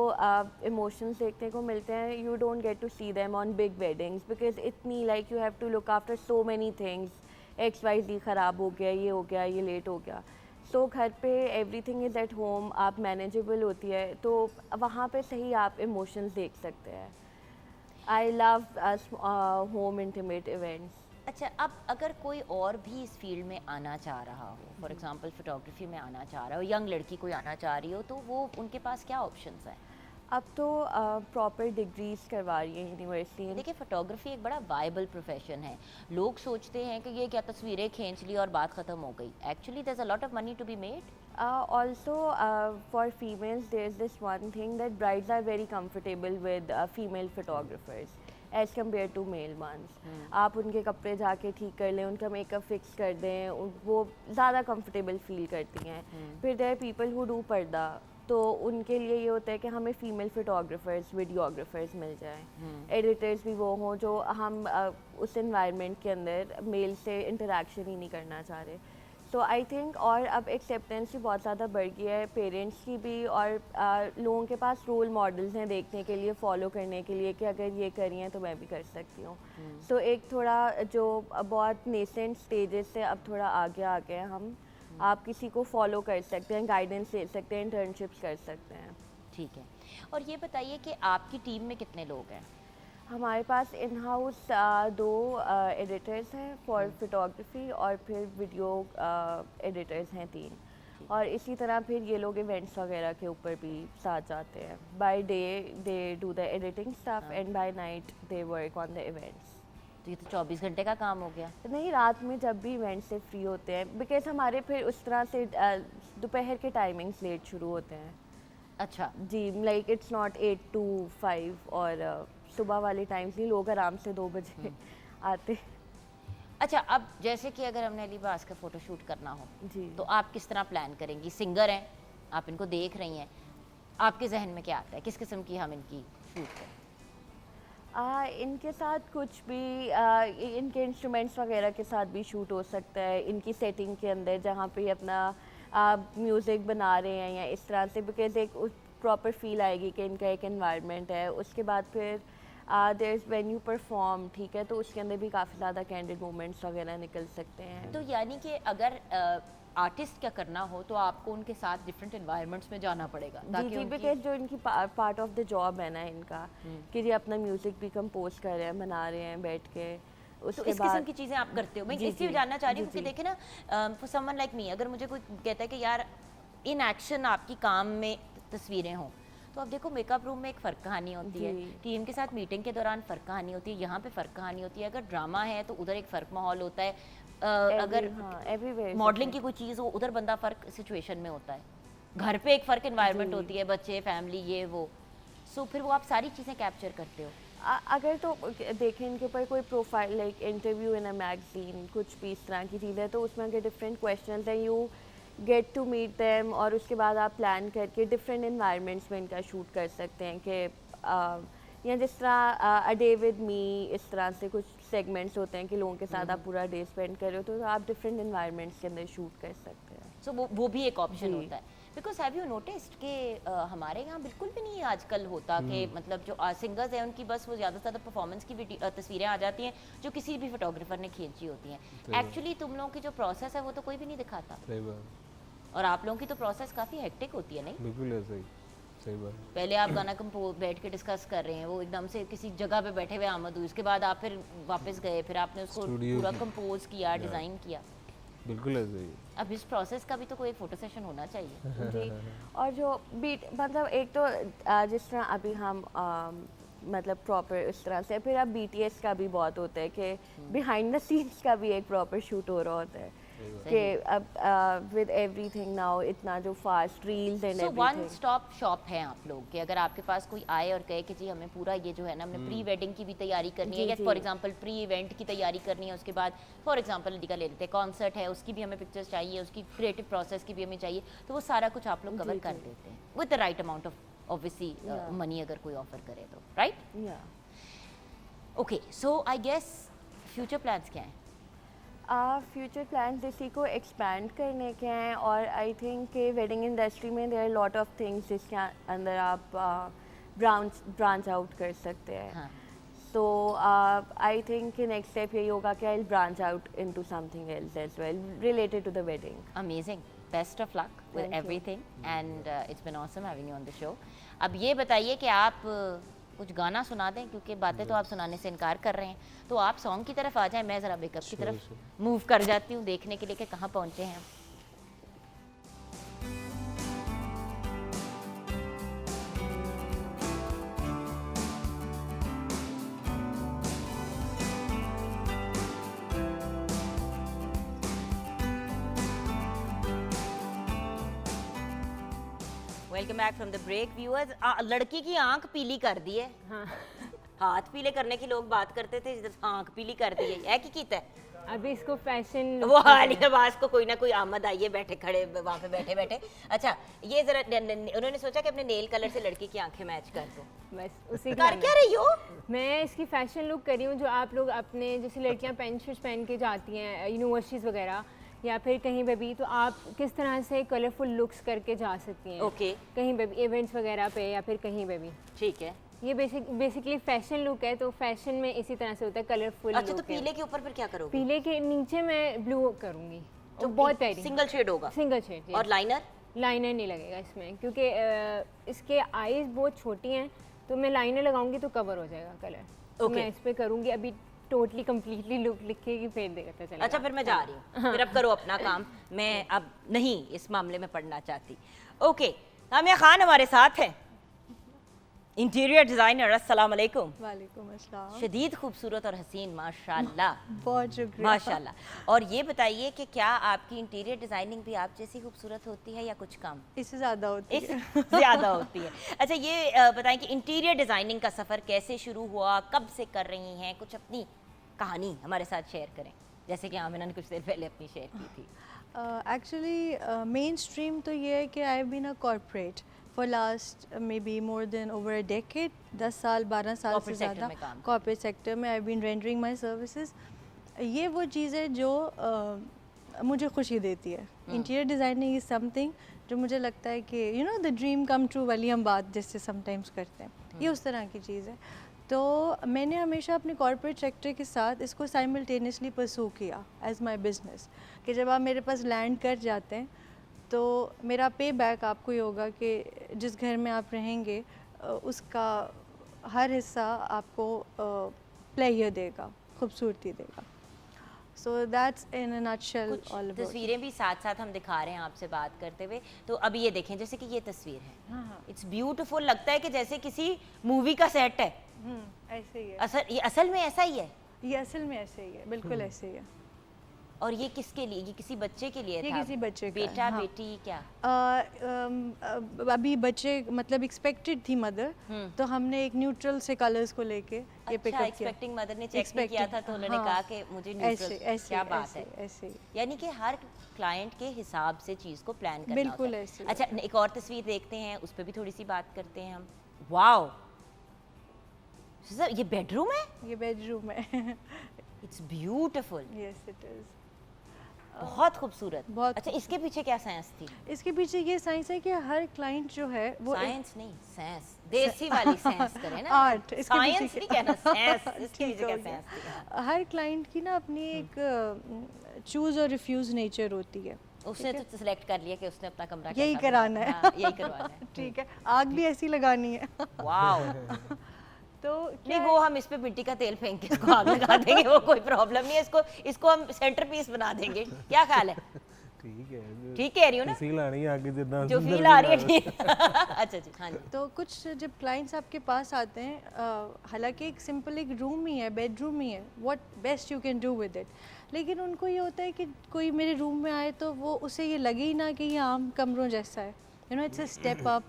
इमोशंस देखने को मिलते हैं, you don't get to see them on big weddings because इतनी like you have to look after so many things, XYZ ख़राब हो गया, ये हो गया, ये लेट हो गया। सो घर पे एवरीथिंग इज़ एट होम, आप मैनेजेबल होती है, तो वहाँ पे सही आप इमोशंस देख सकते हैं। I love home intimate events. अच्छा, अब अगर कोई और भी इस फील्ड में आना चाह रहा हो, फॉर एग्जांपल फोटोग्राफी में आना चाह रहा हो, यंग लड़की कोई आना चाह रही हो, तो वो उनके पास क्या ऑप्शंस हैं? अब तो प्रॉपर डिग्रीज करवा रही है यूनिवर्सिटी। देखिए, फोटोग्राफी एक बड़ा वायबल प्रोफेशन है। लोग सोचते हैं कि ये क्या तस्वीरें खींच ली और बात ख़त्म हो गई। Actually there is a lot of money to be made. Also, for females, there's this one thing that brides are very comfortable with female photographers as compared to male ones. आप उनके कपड़े जाके ठीक कर लें, उनका मेकअप फिक्स कर दें, वो ज़्यादा comfortable फील करती हैं। फिर there are people who do पर्दा, तो उनके लिए ये होता है कि हमें फीमेल फोटोग्राफर्स, वीडियोग्राफर्स मिल जाएं, एडिटर्स भी वो हों जो हम उस इन्वायरमेंट के अंदर मेल से इंटरेक्शन ही नहीं करना चाह रहे। सो आई थिंक और अब एक्सेप्टेंस भी बहुत ज़्यादा बढ़ गई है पेरेंट्स की भी, और लोगों के पास रोल मॉडल्स हैं देखने के लिए, फॉलो करने के लिए कि अगर ये करी हैं तो मैं भी कर सकती हूँ। सो एक थोड़ा जो बहुत नेसेंट स्टेजेस से अब थोड़ा आगे आ गए हम, आप किसी को फॉलो कर सकते हैं, गाइडेंस ले सकते हैं, इंटर्नशिप्स कर सकते हैं। ठीक है, और ये बताइए कि आपकी टीम में कितने लोग हैं? हमारे पास इन हाउस 2 एडिटर्स हैं फॉर फोटोग्राफी, और फिर वीडियो एडिटर्स हैं 3, और इसी तरह फिर ये लोग इवेंट्स वगैरह के ऊपर भी साथ जाते हैं। By day they do the editing stuff and by night they work on the events. तो ये तो 24 घंटे का काम हो गया। नहीं, रात में जब भी इवेंट से फ्री होते हैं, बिकॉज हमारे फिर उस तरह से दोपहर के टाइमिंग्स लेट शुरू होते हैं। अच्छा, जी, लाइक इट्स नॉट 8 to 5, और सुबह वाले टाइम्स नहीं, लोग आराम से 2 बजे आते। अच्छा, अब जैसे कि अगर हमने अली अब्बास का फ़ोटो शूट करना हो जी, तो आप किस तरह प्लान करेंगी? सिंगर हैं, आप इनको देख रही हैं, आपके जहन में क्या आता है, किस किस्म की हम इनकी शूट करें? इनके साथ कुछ भी, इनके इंस्ट्रूमेंट्स वगैरह के साथ भी शूट हो सकता है, इनकी सेटिंग के अंदर जहाँ पे अपना म्यूज़िक बना रहे हैं या इस तरह से, बिकॉज एक प्रॉपर फील आएगी कि इनका एक एनवायरनमेंट है। उसके बाद फिर there is when you perform, ठीक है, तो उसके अंदर भी काफ़ी ज़्यादा कैंडिड मोमेंट्स वगैरह निकल सकते हैं। तो यानी कि अगर आर्टिस्ट का करना हो तो आपको उनके साथ डिफरेंट एनवायरनमेंट्स में जाना पड़ेगा जी ताकि जी, उनकी बिकॉज जो इनकी पार्ट ऑफ द जॉब है ना इनका, कि ये अपना म्यूज़िक भी कंपोज कर रहे हैं, बना रहे हैं बैठ के। तो उसके इस किस्म बाद की चीज़ें आप करते हो? मैं जी, इसलिए जी, जानना चाह रही हूँ जी, क्योंकि देखे ना, फॉर समवन लाइक मी, अगर मुझे कोई कहता है कि यार इन एक्शन आपकी काम में तस्वीरें हों, तो अब देखो मेकअप रूम में एक फ़र्क कहानी होती है, जी। टीम के साथ मीटिंग के दौरान फ़र्क कहानी होती है, यहाँ पे फ़र्क कहानी होती है, अगर ड्रामा है तो उधर एक फ़र्क माहौल होता है, अगर एवरीवेयर मॉडलिंग की कोई चीज़ हो उधर बंदा फ़र्क सिचुएशन में होता है, घर पे एक फ़र्क इन्वायरमेंट होती है, बच्चे, फैमिली, ये वो, सो फिर वो आप सारी चीज़ें कैप्चर करते हो। अगर तो देखें इनके ऊपर कोई profile like interview in a magazine, कुछ भी इस तरह की चीज़ है, तो उसमें अगर डिफरेंट क्वेश्चंस हैं, you get to meet them, और उसके बाद आप प्लान करके डिफरेंट इन्वायरमेंट्स में इनका शूट कर सकते हैं कि या जिस तरह अ डे विद मी, इस तरह से कुछ सेगमेंट्स होते हैं कि लोगों के साथ आप पूरा डे स्पेंड कर रहे हो, तो आप डिफरेंट इन्वायरमेंट्स के अंदर शूट कर सकते हैं। सो वो भी एक ऑप्शन जी। होता है। बिकॉज हैव यू नोटिस्ड कि हमारे यहाँ बिल्कुल भी नहीं आजकल होता कि मतलब जो सिंगर्स हैं उनकी बस वो ज़्यादा से ज़्यादा परफॉर्मेंस की तस्वीरें आ जाती हैं जो किसी भी फोटोग्राफर ने खींची होती हैं। एक्चुअली तुम लोगों की जो प्रोसेस है वो तो कोई भी नहीं दिखाता, सही बात, और आप लोगों की तो प्रोसेस काफ़ी हेक्टिक होती है, नहीं? बिल्कुल ऐसा ही, सही बात। पहले आप गाना कंपोज बैठ के डिस्कस कर रहे हैं, वो एकदम से किसी जगह पे बैठे हुए आमद हुई, उसके बाद आप फिर वापस गए, फिर आपने उसको Studio पूरा की- कंपोज किया, डिज़ाइन किया। बिल्कुल ऐसा ही। अब इस प्रोसेस का भी तो कोई फोटो सेशन होना चाहिए। जी, और जो बीट मतलब एक तो जिस तरह अभी हम मतलब प्रॉपर इस तरह से, फिर अब BTS का भी बहुत होता है कि बिहाइंड द सीन्स का भी एक प्रॉपर शूट हो रहा होता है कि अब विद एवरीथिंग नाउ इतना जो fast reels and so one everything. Stop shop है आप लोग कि अगर आपके पास कोई आए और कहे कि जी हमें पूरा ये जो है ना, हमने प्री वेडिंग की भी तैयारी करनी है, जी, या जी। फॉर एग्जांपल प्री इवेंट की तैयारी करनी है, उसके बाद फॉर एग्जांपल नदी का ले लेते हैं, कॉन्सर्ट है उसकी भी हमें पिक्चर्स चाहिए, उसकी क्रिएटिव प्रोसेस की भी हमें चाहिए, तो वो सारा कुछ आप लोग कवर जी, कर जी। देते हैं with the right amount of obviously money अगर कोई ऑफर करे तो, राइट? या okay, so I guess future plans क्या हैं? फ्यूचर प्लान्स इसी को एक्सपैंड करने के हैं, और आई थिंक कि वेडिंग इंडस्ट्री में there are lot of things जिसके अंदर आप ब्रांच आउट कर सकते हैं। हाँ, So I think next step यही होगा कि I'll branch out into something else as well related to the wedding. amazing, best of luck with Thank you. everything and it's been awesome having you on the show. अब ये बताइए कि आप कुछ गाना सुना दें, क्योंकि बातें तो आप सुनाने से इनकार कर रहे हैं, तो आप सॉन्ग की तरफ आ जाएं, मैं ज़रा मेकअप की तरफ मूव कर जाती हूँ देखने के लिए कि कहाँ पहुँचे हैं हम। Welcome back from the break viewers. लड़की की आंख पीली कर दी है। हाँ हाथ पीले करने की लोग बात करते थे, इधर आंख पीली कर दी है की कीता है? अभी इसको फैशन वो हाल आवाज को कोई ना कोई आमद आई है बैठे खड़े वहाँ पे बैठे बैठे। अच्छा, ये जरा उन्होंने सोचा कि अपने नेल कलर से लड़की की आंखें मैच कर दो। बस उसी कर क्या रही हो? मैं इसकी फैशन लुक कर रही हूँ, जो आप लोग अपने जैसे लड़कियाँ पेंट शूज पहन के जाती हैं यूनिवर्सिटीज़ वगैरह, या फिर कहीं पे भी, तो आप किस तरह से कलरफुल लुक्स करके जा सकती हैं ओके, कहीं पे भी, इवेंट्स वगैरह पे या फिर कहीं पे भी। ठीक है। ये बेसिकली फैशन लुक है, तो फैशन में इसी तरह से होता है, कलरफुल अच्छा, तो लुक है। पीले के ऊपर फिर क्या करोगे? पीले के नीचे मैं ब्लू करूँगी, तो बहुत प्यारी सिंगल शेड होगा। Single shade. और लाइनर? लाइनर नहीं लगेगा इसमें, क्योंकि इसके आईज बहुत छोटी हैं, तो मैं लाइनर लगाऊंगी तो कवर हो जाएगा कलर। तो Okay. मैं इस पे करूँगी, अभी टोटली कम्प्लीटली लुक लिखेगी फिर देखते चलेगा। अच्छा, फिर मैं जा रही हूँ, फिर अब करो अपना काम, मैं अब नहीं इस मामले में पढ़ना चाहती। ओके, तामिया खान हमारे साथ हैं, इंटीरियर डिज़ाइनर। अस्सलाम वालेकुम। वालेकुम अस्सलाम। शदीद खूबसूरत और हसीन, माशाल्लाह बहुत शुक्रिया। माशाल्लाह। और ये बताइए कि क्या आपकी इंटीरियर डिज़ाइनिंग भी आप जैसी खूबसूरत होती है या कुछ कम? इससे ज़्यादा होती है। इससे ज़्यादा होती है। अच्छा, ये बताएं कि इंटीरियर डिज़ाइनिंग का सफ़र कैसे शुरू हुआ, कब से कर रही हैं, कुछ अपनी कहानी हमारे साथ शेयर करें, जैसे कि आमिना ने कुछ देर पहले अपनी शेयर की थी। एक्चुअली मेन स्ट्रीम तो ये है कि I have been a corporate for last maybe more than over a decade, 10 साल 12 साल से Corporate sector ज़्यादा में काम। कॉर्पोरेट सेक्टर में I have been rendering my services. ये वो चीज़ है जो मुझे खुशी देती है। इंटीरियर डिज़ाइनिंग इज़ समथिंग जो मुझे लगता है कि you know the dream come true वाली हम बात जिससे समटाइम्स करते हैं, ये उस तरह की चीज़ है। तो मैंने हमेशा अपने कॉर्पोरेट सेक्टर के साथ इसको साइमल्टेनियसली परसू किया एज माय बिजनेस, कि जब आप मेरे पास लैंड कर जाते हैं तो मेरा पे बैक आपको ये होगा कि जिस घर में आप रहेंगे उसका हर हिस्सा आपको प्लेयर देगा, खूबसूरती देगा। So that's in a nutshell कुछ ऑल अबाउट। तस्वीरें भी साथ साथ हम दिखा रहे हैं आपसे बात करते हुए। तो अब ये देखें, जैसे कि ये तस्वीर है, हाँ, इट्स ब्यूटीफुल, लगता है कि जैसे किसी मूवी का सेट है। ऐसे ही है। ये असल में ऐसा ही है। ये असल में ऐसे ही है, बिल्कुल ऐसे ही है। और ये किसके लिए? ये किसी बच्चे के लिए ये था? किसी बच्चे का है, बेटा हाँ। बेटी क्या? अभी बच्चे मतलब एक्सपेक्टेड थी मदर, तो हमने एक न्यूट्रल से कलर्स को लेके ये अच्छा, पिकअप किया। एक्सपेक्टिंग मदर ने चेक नहीं किया था, तो उन्होंने हाँ, कहा कि मुझे ऐसे न्यूट्रल। ऐसे क्या बात ऐसे, है। ऐसे ही। यानी कि हर क्लाइंट के हिसाब से चीज़ को प्लान करना बिल्कुल होता है। ऐसे अच्छा, एक और तस्वीर देखते हैं, उस पर भी थोड़ी सी बात करते हैं हम। वाओ सर, ये बेडरूम है? ये बेडरूम है। It's beautiful, yes it is. बहुत खूबसूरत। बहुत अच्छा, इसके पीछे क्या साइंस थी? इसके पीछे ये साइंस है कि हर क्लाइंट जो है वो साइंस नहीं, साइंस, देसी वाली साइंस करें ना। आर्ट, इसके पीछे साइंस नहीं कहना, साइंस। इसके ठीक पीछे क्या हो गया। साइंस थी? हर क्लाइंट की ना अपनी एक चूज और रिफ्यूज नेचर होती है। उसने तो सिलेक्ट कर लिया कि उसने अपना कमरा यही कैसा कराना है। बनाना। हाँ, यही करवाना है। ठीक है, आग भी ऐसी लगानी है। वाओ। तो नहीं, वो हम इस पे मिट्टी का तेल फेंक के इसको आग लगा देंगे, वो कोई प्रॉब्लम नहीं है। इसको हम सेंटर पीस बना देंगे। क्या ख्याल है? ठीक है, ठीक कह रही हो ना? फील आनी है आगे जितना जो सुंदर फील आ रही है, feel ठीक। अच्छा जी, हाँ जी। तो कुछ जब क्लाइंट्स आपके पास आते हैं, हालांकि एक सिंपल एक रूम ही है, बेडरूम ही है, what best you can do with it, लेकिन उनको ये होता है कि कोई मेरे रूम में आए तो वो उसे ये लगे ही ना कि ये आम कमरों जैसा है। You know, it's a step up,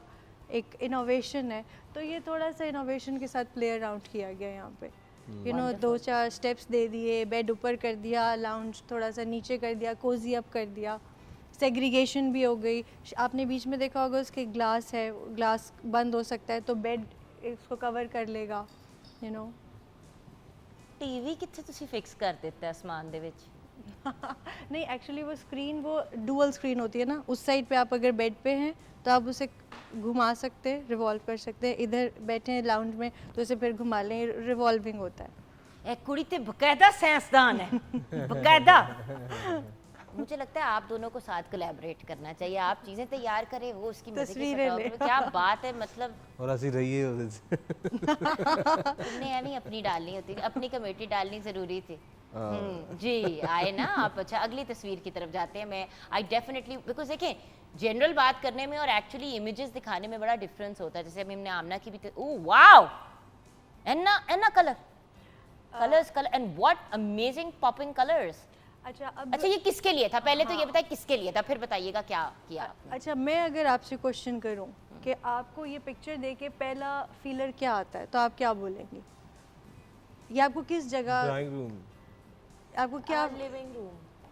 एक इनोवेशन है। तो ये थोड़ा सा इनोवेशन के साथ प्ले अराउंड किया गया यहाँ पे। यू नो, 2-4 स्टेप्स दे दिए, बेड ऊपर कर दिया, लाउंज थोड़ा सा नीचे कर दिया, कोजी अप कर दिया, सेग्रीगेशन भी हो गई। आपने बीच में देखा होगा उसके ग्लास है, ग्लास बंद हो सकता है तो बेड इसको कवर कर लेगा। यू नो, टीवी कितने ਤੁਸੀਂ ਫਿਕਸ ਕਰ ਦਿੱਤਾ ਅਸਮਾਨ ਦੇ ਵਿੱਚ? नहीं एक्चुअली वो स्क्रीन वो डुअल स्क्रीन होती है ना, उस साइड पे आप अगर बेड पे हैं तो आप उसे घुमा सकते हैं, रिवॉल्व कर सकते हैं। इधर बैठे हैं लाउंज में तो उसे फिर घुमा लें, रिवॉल्विंग होता है। एक कुड़ी ते बकायदा साइंसदान है, बकायदा। मुझे लगता है आप दोनों को साथ कोलैबोरेट करना चाहिए। आप चीजें तैयार करें, वो उसकी मजे की तस्वीरें ले। photography। क्या बात है, मतलब और ऐसी रही है ਉਹਦੇ ਚ तुमने यानी अपनी डालनी होती, अपनी कमेटी डालनी जरूरी थी। जी, आए ना आप। अच्छा, अगली तस्वीर की तरफ जाते हैं। मैं आई डेफिनेटली, बिकॉज देखें, जनरल बात करने में और एक्चुअली इमेजेस दिखाने में बड़ा डिफरेंस होता है। जैसे अभी हमने आमना की भी, ओह वाओ, एन्ना colours and what amazing popping colours. अच्छा, अब अच्छा, ये किसके लिए था? पहले तो ये बताइए किसके लिए था, फिर बताइएगा क्या किया आपने। अच्छा, मैं अगर आपसे क्वेश्चन करूं कि आपको ये पिक्चर देके पहला फीलर क्या आता है तो आप क्या बोलेंगे? ये आपको किस जगह, ड्राइंग रूम आपको क्या लिविंग रूम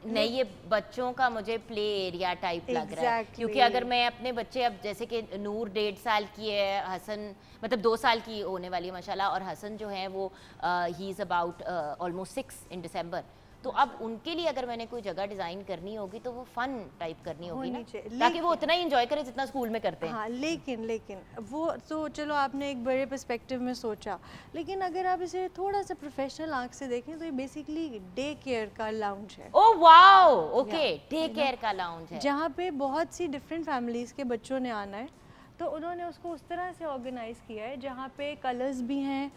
नहीं, ये बच्चों का मुझे प्ले एरिया टाइप लग रहा है। Exactly. क्योंकि अगर मैं अपने बच्चे, अब जैसे कि नूर 1.5 साल की है, हसन मतलब 2 साल की होने वाली है माशाल्लाह, और हसन जो है वो ही इज़ अबाउट ऑलमोस्ट 6 इन दिसंबर। तो अब उनके लिए अगर मैंने कोई जगह डिज़ाइन करनी होगी तो वो फन टाइप करनी होगी ना, होनी चाहिए, ताकि वो उतना ही इंजॉय करे जितना स्कूल में करते हैं। हाँ, लेकिन वो तो चलो आपने एक बड़े पर्सपेक्टिव में सोचा, लेकिन अगर आप इसे थोड़ा सा प्रोफेशनल आंख से देखें तो ये बेसिकली डे केयर का लाउंज है, oh wow, okay, take care का लाउंज है। जहाँ पे बहुत सी डिफरेंट फैमिलीज़ के बच्चों ने आना है, तो उन्होंने उसको उस तरह से ऑर्गेनाइज किया है जहाँ पे कलर्स भी हैं,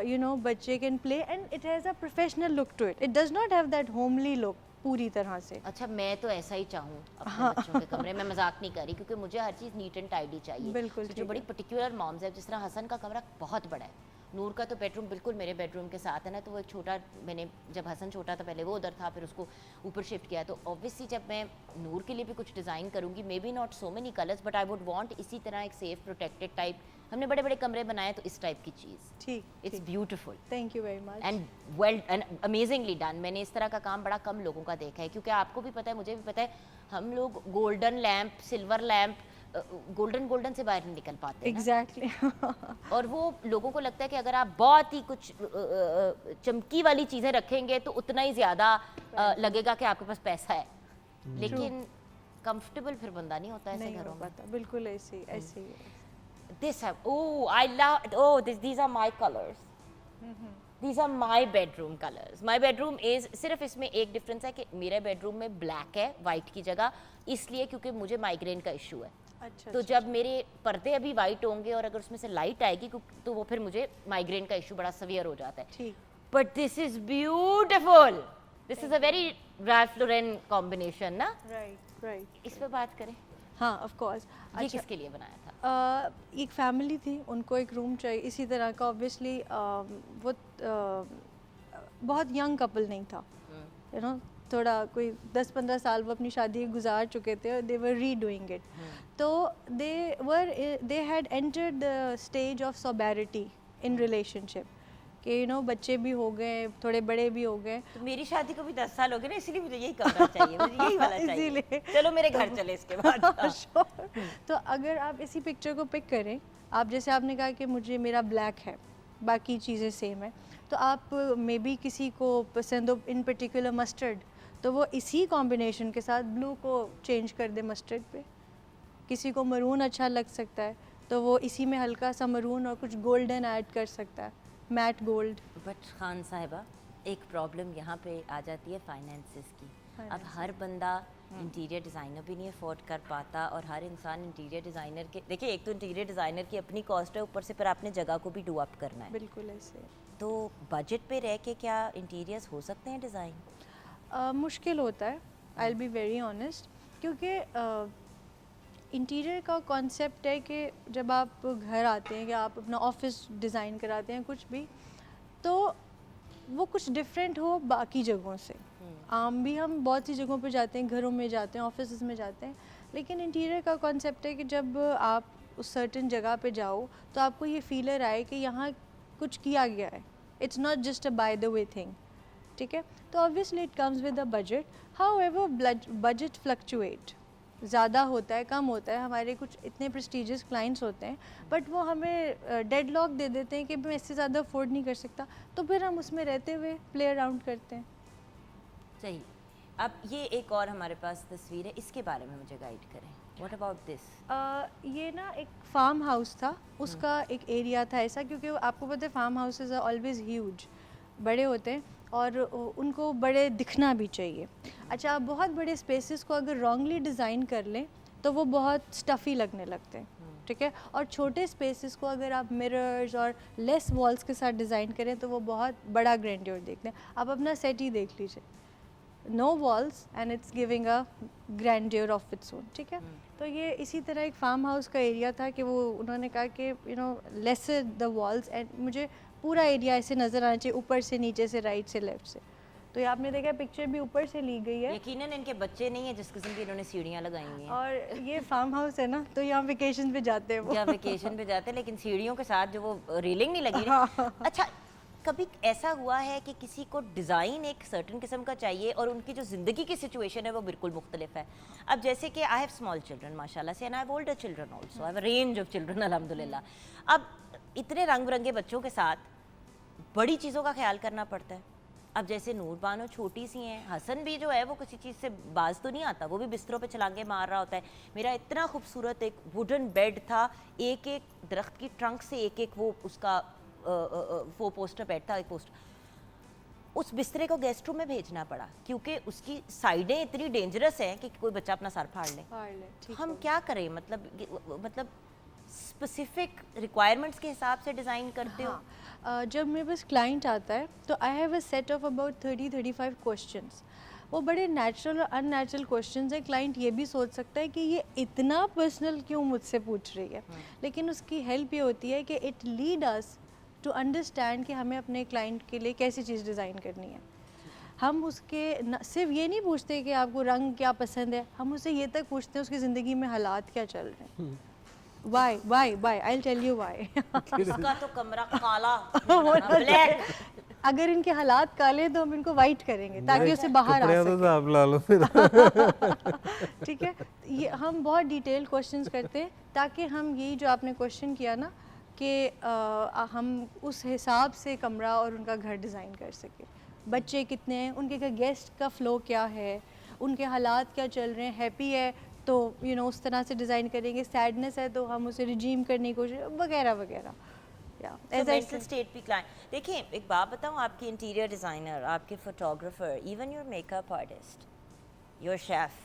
यू नो, बच्चे can play and it has a professional look to it, it does not have that homely look पूरी तरह से। अच्छा, मैं तो ऐसा ही चाहूँ अपने बच्चों के कमरे में, मजाक नहीं कर रही, क्योंकि मुझे हर चीज़ नीट एंड टाइडी चाहिए। बिल्कुल तो जो ठीक बड़ी पर्टिकुलर मॉम्स है, जिस तरह हसन का कमरा बहुत बड़ा है, नूर का तो बेडरूम बिल्कुल मेरे बेडरूम के साथ है ना, तो वो एक छोटा, मैंने जब हसन छोटा था पहले वो उधर था, फिर उसको ऊपर शिफ्ट किया, तो ऑब्वियसली जब मैं नूर के लिए भी कुछ डिज़ाइन करूँगी, may be not so many colours but I would want इसी तरह एक सेफ प्रोटेक्टेड टाइप। हमने बड़े बड़े कमरे बनाए तो इस टाइप की चीज़, ठीक, it's beautiful thank you very much. And well and amazingly done. मैंने इस तरह का काम बड़ा कम लोगों का देखा है, क्योंकि आपको भी पता है, मुझे भी पता है, हम लोग golden lamp, silver lamp, golden से बाहर नहीं निकल पाते हैं ना। एग्जैक्टली और वो लोगों को लगता है कि अगर आप बहुत ही कुछ चमकी वाली चीज़ें रखेंगे तो उतना ही ज़्यादा लगेगा कि आपके पास पैसा है, लेकिन कंफर्टेबल फिर बंदा नहीं होता ऐसे नहीं हो घरों में। पाता, बिल्कुल ऐसे ही ऐसे ही है। This have, oh I love, oh these are my colors, these are my bedroom colors. My bedroom is, सिर्फ इसमें एक डिफरेंस है कि मेरे बेडरूम में ब्लैक है वाइट की जगह, इसलिए क्योंकि मुझे माइग्रेन का इशू है। अच्छा, तो जब मेरे पर्दे अभी वाइट होंगे और अगर उसमें से लाइट आएगी तो वो फिर मुझे माइग्रेन का इशू बड़ा सवियर हो जाता है। ठीक, but this is beautiful, this is a very Ralph Lauren combination ना। राइट, इस पे बात करें, हाँ ऑफ कोर्स। ये किसके लिए बनाया था? एक फैमिली थी, उनको एक रूम चाहिए इसी तरह का, ऑब्वियसली वो बहुत यंग कपल नहीं था, यू नो, थोड़ा कोई 10-15 साल वो अपनी शादी गुजार चुके थे और दे वर रीडूइंग इट, तो they had entered the stage of sobriety in relationship, कि यू नो बच्चे भी हो गए, थोड़े बड़े भी हो गए। तो मेरी शादी को भी 10 साल हो गए ना, इसलिए मुझे यही कमरा चाहिए, मुझे यही वाला चाहिए। इसीलिए। चलो मेरे घर चले इसके बाद। Sure. तो अगर आप इसी पिक्चर को पिक करें, आप जैसे आपने कहा कि मुझे मेरा ब्लैक है, बाकी चीज़ें सेम है, तो आप मे बी किसी को पसंद हो इन पर्टिकुलर मस्टर्ड, तो वो इसी कॉम्बिनेशन के साथ ब्लू को चेंज कर दे मस्टर्ड पे। किसी को मरून अच्छा लग सकता है तो वो इसी में हल्का सा मरून और कुछ गोल्डन ऐड कर सकता है, मैट गोल्ड। बट खान साहिबा, एक प्रॉब्लम यहाँ पे आ जाती है फाइनेंसेस की। अब हर बंदा इंटीरियर डिज़ाइनर भी नहीं अफोर्ड कर पाता, और हर इंसान इंटीरियर डिज़ाइनर के, देखिए एक तो इंटीरियर डिज़ाइनर की अपनी कॉस्ट है, ऊपर से फिर आपने जगह को भी डू अप करना है। बिल्कुल ऐसे। तो बजट पे रह के क्या इंटीरियर्स हो सकते हैं डिज़ाइन? मुश्किल होता है, I will be very honest, क्योंकि इंटीरियर का कॉन्सेप्ट है कि जब आप घर आते हैं कि आप अपना ऑफिस डिज़ाइन कराते हैं कुछ भी, तो वो कुछ डिफरेंट हो बाकी जगहों से। आम भी हम बहुत सी जगहों पे जाते हैं, घरों में जाते हैं, ऑफिस में जाते हैं, लेकिन इंटीरियर का कॉन्सेप्ट है कि जब आप उस सर्टेन जगह पे जाओ तो आपको ये फीलर आए कि यहाँ कुछ किया गया है, it's not just a by the way thing, ठीक है। तो obviously it comes with a budget, however budget fluctuate, ज़्यादा होता है कम होता है। हमारे कुछ इतने प्रेस्टिजियस क्लाइंट्स होते हैं बट वो हमें डेडलॉक दे देते हैं कि मैं इससे ज़्यादा अफोर्ड नहीं कर सकता, तो फिर हम उसमें रहते हुए प्ले अराउंड करते हैं। सही। अब ये एक और हमारे पास तस्वीर है, इसके बारे में मुझे गाइड करें। What about this? ये ना एक फार्म हाउस था, उसका एक एरिया था ऐसा, क्योंकि आपको पता है farm houses are always huge, बड़े होते हैं और उनको बड़े दिखना भी चाहिए। अच्छा, आप बहुत बड़े स्पेसेस को अगर रॉन्गली डिज़ाइन कर लें तो वो बहुत स्टफ़ी लगने लगते हैं, ठीक है। और छोटे स्पेसेस को अगर आप मिरर्स और लेस वॉल्स के साथ डिज़ाइन करें तो वो बहुत बड़ा ग्रैंड्योर देखते हैं। आप अपना सेट ही देख लीजिए, no walls and it's giving a grandeur of its own, ठीक है। तो ये इसी तरह एक फार्म हाउस का एरिया था कि वो उन्होंने कहा कि you no lesser the walls, and मुझे पूरा एरिया ऐसे नज़र आना चाहिए, ऊपर से नीचे से, राइट से लेफ्ट से। तो ये आपने देखा पिक्चर भी ऊपर से ली गई है। यकीनन इनके बच्चे नहीं है जिस किस्म की इन्होंने सीढ़ियाँ लगाई हैं। और ये फार्म हाउस है ना, तो यहाँ वेकेशन पे जाते हैं वो। या वेकेशन पे जाते हैं, लेकिन सीढ़ियों के साथ जो वो रेलिंग नहीं लगी है। अच्छा, कभी ऐसा हुआ है कि किसी को डिज़ाइन एक सर्टेन किस्म का चाहिए और उनकी जो ज़िंदगी की सिचुएशन है वो बिल्कुल मुख्तलिफ है? अब जैसे कि आई हैव स्मॉल चिल्ड्रन माशाल्लाह से, and I have older children also, I have a range of children अल्हम्दुलिल्लाह। अब इतने रंग बिरंगे बच्चों के साथ बड़ी चीज़ों का ख्याल करना पड़ता है, अब जैसे नूर बानो छोटी सी हैं, हसन भी जो है वो किसी चीज़ से बाज तो नहीं आता, वो भी बिस्तरों पे छलांगे मार रहा होता है। मेरा इतना खूबसूरत एक वुडन बेड था, एक एक दरख्त की ट्रंक से एक एक वो उसका वो पोस्टर बेड था, एक पोस्टर, उस बिस्तरे को गेस्ट रूम में भेजना पड़ा क्योंकि उसकी साइडें इतनी डेंजरस हैं कि कोई बच्चा अपना सर फाड़ ले। हम क्या करें, मतलब स्पेसिफिक रिक्वायरमेंट्स के हिसाब से डिज़ाइन करते हो? जब मेरे पास क्लाइंट आता है तो I have a set of about 30-35 questions. वो बड़े नेचुरल और अननेचुरल क्वेश्चंस है। क्लाइंट ये भी सोच सकता है कि ये इतना पर्सनल क्यों मुझसे पूछ रही है, लेकिन उसकी हेल्प ये होती है कि it lead us to understand कि हमें अपने क्लाइंट के लिए कैसी चीज़ डिज़ाइन करनी है। हम उसके सिर्फ ये नहीं पूछते कि आपको रंग क्या पसंद है, हम उससे ये तक पूछते हैं उसकी ज़िंदगी में हालात क्या चल रहे हैं। Why I will tell you why. इसका तो कमरा काला ब्लैक, अगर इनके हालात काले तो हम इनको वाइट करेंगे ताकि उसे बाहर आ कपड़े तो सके। आप ला लो फिर। ठीक है, ये हम बहुत डिटेल क्वेश्चंस करते हैं ताकि हम यही जो आपने क्वेश्चन किया ना कि हम उस हिसाब से कमरा और उनका घर डिज़ाइन कर सके। बच्चे कितने हैं, उनके घर गेस्ट का फ़्लो क्या है, उनके हालात क्या चल रहे हैं, हैप्पी है तो उस तरह से डिज़ाइन करेंगे, सैडनेस है तो हम उसे रिजीम करने की कोशिश वगैरह वगैरह। मेंटल स्टेट भी क्लाइंट। देखिए एक बात बताऊं, आपके इंटीरियर डिज़ाइनर, आपके photographer, even your makeup artist, your chef,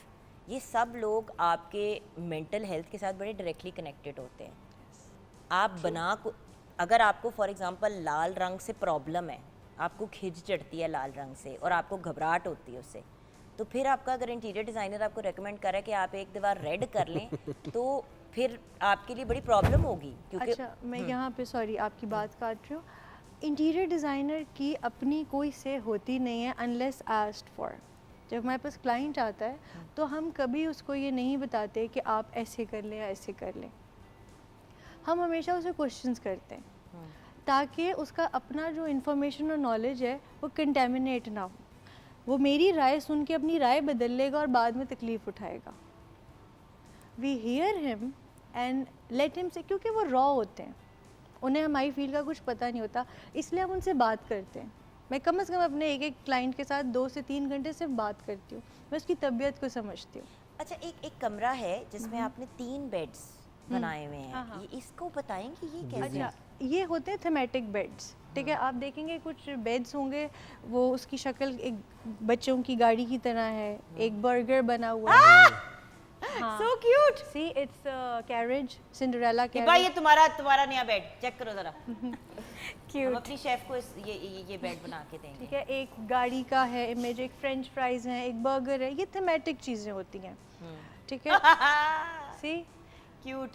ये सब लोग आपके मेंटल हेल्थ के साथ बड़े डायरेक्टली कनेक्टेड होते हैं। आप अगर आपको फॉर एग्जांपल लाल रंग से प्रॉब्लम है, आपको खिज चढ़ती है लाल रंग से और आपको घबराहट होती है उससे, तो फिर आपका अगर इंटीरियर डिज़ाइनर आपको रेकमेंड करे कि आप एक दीवार रेड कर लें तो फिर आपके लिए बड़ी प्रॉब्लम होगी क्योंकि अच्छा मैं यहाँ पे सॉरी आपकी बात काट रही हूँ। इंटीरियर डिज़ाइनर की अपनी कोई से होती नहीं है अनलेस आस्क्ड फॉर। जब हमारे पास क्लाइंट आता है तो हम कभी उसको ये नहीं बताते कि आप ऐसे कर लें या ऐसे कर लें। हम हमेशा उसे क्वेश्चंस करते हैं ताकि उसका अपना जो इन्फॉर्मेशन और नॉलेज है वो कंटेमिनेट ना हो। वो मेरी राय सुन के अपनी राय बदल लेगा और बाद में तकलीफ़ उठाएगा। We hear him and let him say, क्योंकि वो रॉ होते हैं, उन्हें हमारी फील्ड का कुछ पता नहीं होता, इसलिए हम उनसे बात करते हैं। मैं कम से कम अपने एक क्लाइंट के साथ 2 से 3 घंटे सिर्फ बात करती हूँ, मैं उसकी तबीयत को समझती हूँ। अच्छा एक कमरा है जिसमें आपने 3 बेड्स बनाए हुए हैं, ये इसको बताएंगे ये कैसे? अच्छा ये होते हैं थीमेटिक बेड्स। ठीक है, आप देखेंगे कुछ बेड्स होंगे वो उसकी शक्ल एक बच्चों की गाड़ी की तरह है, एक बर्गर बना हुआ है। So cute. See it's carriage, Cinderella भाई कैरेज। ये तुम्हारा नया बेड चेक करो जरा। हम क्यूट। अपनी शेफ को ये बेड बना के देंगे। ठीक है, एक गाड़ी का है इमेज, एक फ्रेंच फ्राइज है, एक बर्गर है, ये थीमेटिक चीज़ें होती हैं। ठीक है, सी क्यूट।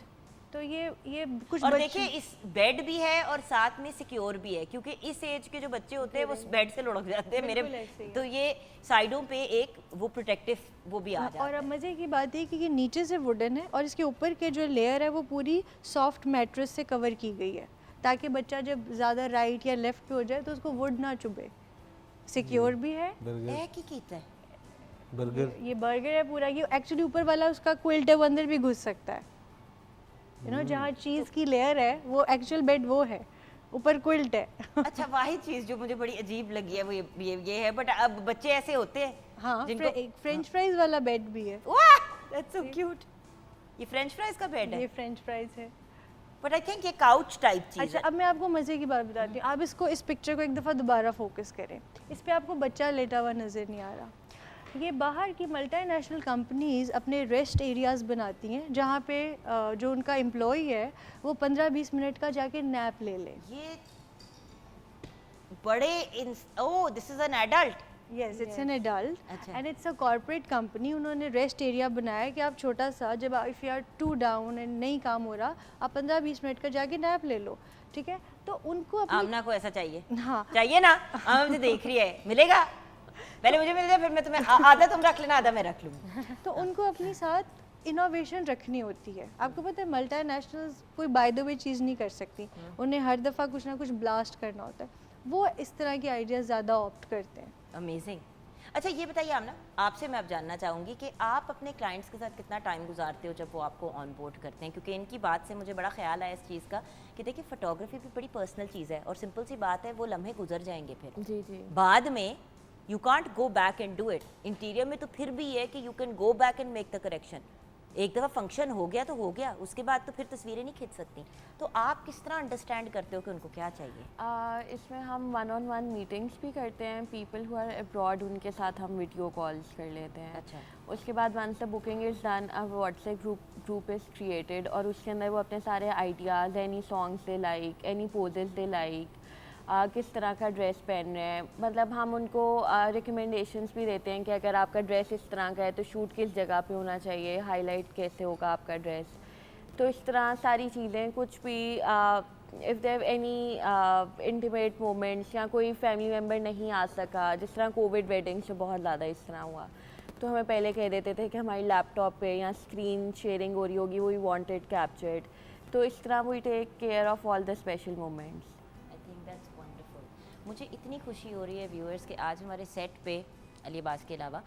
तो ये कुछ और देखिए इस बेड भी है और साथ में सिक्योर भी है क्योंकि इस एज के जो बच्चे होते हैं वो बेड से लुढ़क जाते हैं बिल्कुल ऐसे ही तो ये साइडों पे एक वो प्रोटेक्टिव वो भी आ जाता और है। अब मज़े की बात है कि ये नीचे से वुडन है और इसके ऊपर के जो लेयर है वो पूरी सॉफ्ट मैट्रेस से कवर की गई है ताकि बच्चा जब ज़्यादा राइट या लेफ्ट पे हो जाए तो उसको वुड ना चुभे। सिक्योर भी है। है कि कीता है ये बर्गर है पूरा, ये एक्चुअली ऊपर वाला उसका क्विल्ट है वो अंदर भी घुस सकता है। जहाँ चीज़ की लेयर है वो एक्चुअल बेड वो है, ऊपर क्विल्ट है। अच्छा वही चीज जो मुझे बड़ी अजीब लगी है वो ये है, बट अब बच्चे ऐसे होते हैं हाँ, जिनको एक फ्रेंच फ्राइज वाला बेड भी है। वाह दैट्स सो क्यूट। ये फ्रेंच फ्राइज का बेड ये है फ्रेंच फ्राइज है। बट आई थिंक ये काउच टाइप चीज अच्छा है। अब मैं आपको मज़े की बात बताती हूँ। आप इस पिक्चर को एक दफ़ा दोबारा फोकस करें, इस पे आपको बच्चा लेटा हुआ नज़र नहीं आ रहा। ये बाहर की मल्टीनेशनल कंपनीज अपने रेस्ट एरियाज़ बनाती हैं जहाँ पे जो उनका एम्प्लॉई है वो 15-20 मिनट का जाके नैप ले ले। ये बड़े oh this is an adult. Yes it's an adult अच्छा। And it's a corporate company. उन्होंने रेस्ट एरिया बनाया है कि आप छोटा सा जब if you are too down and नहीं काम हो रहा आप 15-20 मिनट का जाके नैप ले लो। ठीक है, तो उनको अपनी आमना को ऐसा चाहिए हाँ चाहिए ना। आमना मुझे देख रही है, मिलेगा पहले मुझे मिल जाए फिर मैं तुम्हें आधा तुम रख लेना आधा मैं रख लूँगी। तो उनको अपनी साथ इनोवेशन रखनी होती है। आपको पता है मल्टीनेशनल्स कोई बाय द वे चीज़ नहीं कर सकती, उन्हें हर दफ़ा कुछ ना कुछ ब्लास्ट करना होता है। वो इस तरह के आइडियाज़ ज़्यादा ऑप्ट करते हैं। अमेजिंग। अच्छा ये बताइए आमना, आपसे मैं अब जानना चाहूँगी कि आप अपने क्लाइंट्स के साथ कितना टाइम गुजारते हो जब वो आपको ऑन बोर्ड करते हैं, क्योंकि इनकी बात से मुझे बड़ा ख्याल आया इस चीज़ का कि देखिए फोटोग्राफी भी बड़ी पर्सनल चीज़ है और सिंपल सी बात है, वो लम्हे गुजर जाएंगे फिर जी जी बाद में you can't go back and do it. Interior में तो फिर भी ये है कि you can go back and make the correction. एक दफ़ा फंक्शन हो गया तो हो गया, उसके बाद तो फिर तस्वीरें नहीं खींच सकती। तो आप किस तरह अंडरस्टैंड करते हो कि उनको क्या चाहिए? इसमें हम 1-on-1 मीटिंग्स भी करते हैं। पीपल हु आर अब्रॉड उनके साथ हम वीडियो कॉल्स कर लेते हैं। अच्छा। उसके बाद once the booking is done, a WhatsApp group is created और उसके अंदर वो अपने सारे ideas, any songs they like, any poses they like, किस तरह का ड्रेस पहन रहे हैं, मतलब हम उनको रिकमेंडेशंस भी देते हैं कि अगर आपका ड्रेस इस तरह का है तो शूट किस जगह पे होना चाहिए, हाईलाइट कैसे होगा आपका ड्रेस। तो इस तरह सारी चीज़ें, कुछ भी if there any intimate moments या कोई फैमिली मेम्बर नहीं आ सका, जिस तरह कोविड वेडिंग से बहुत ज़्यादा इस तरह हुआ, तो हमें पहले कह देते थे कि हमारी लैपटॉप पे या स्क्रीन शेयरिंग हो रही होगी, वी वांटेड कैप्चर्ड। तो इस तरह we take care of all the special moments. मुझे इतनी खुशी हो रही है व्यूअर्स कि आज हमारे सेट पे अलीबाज के अलावा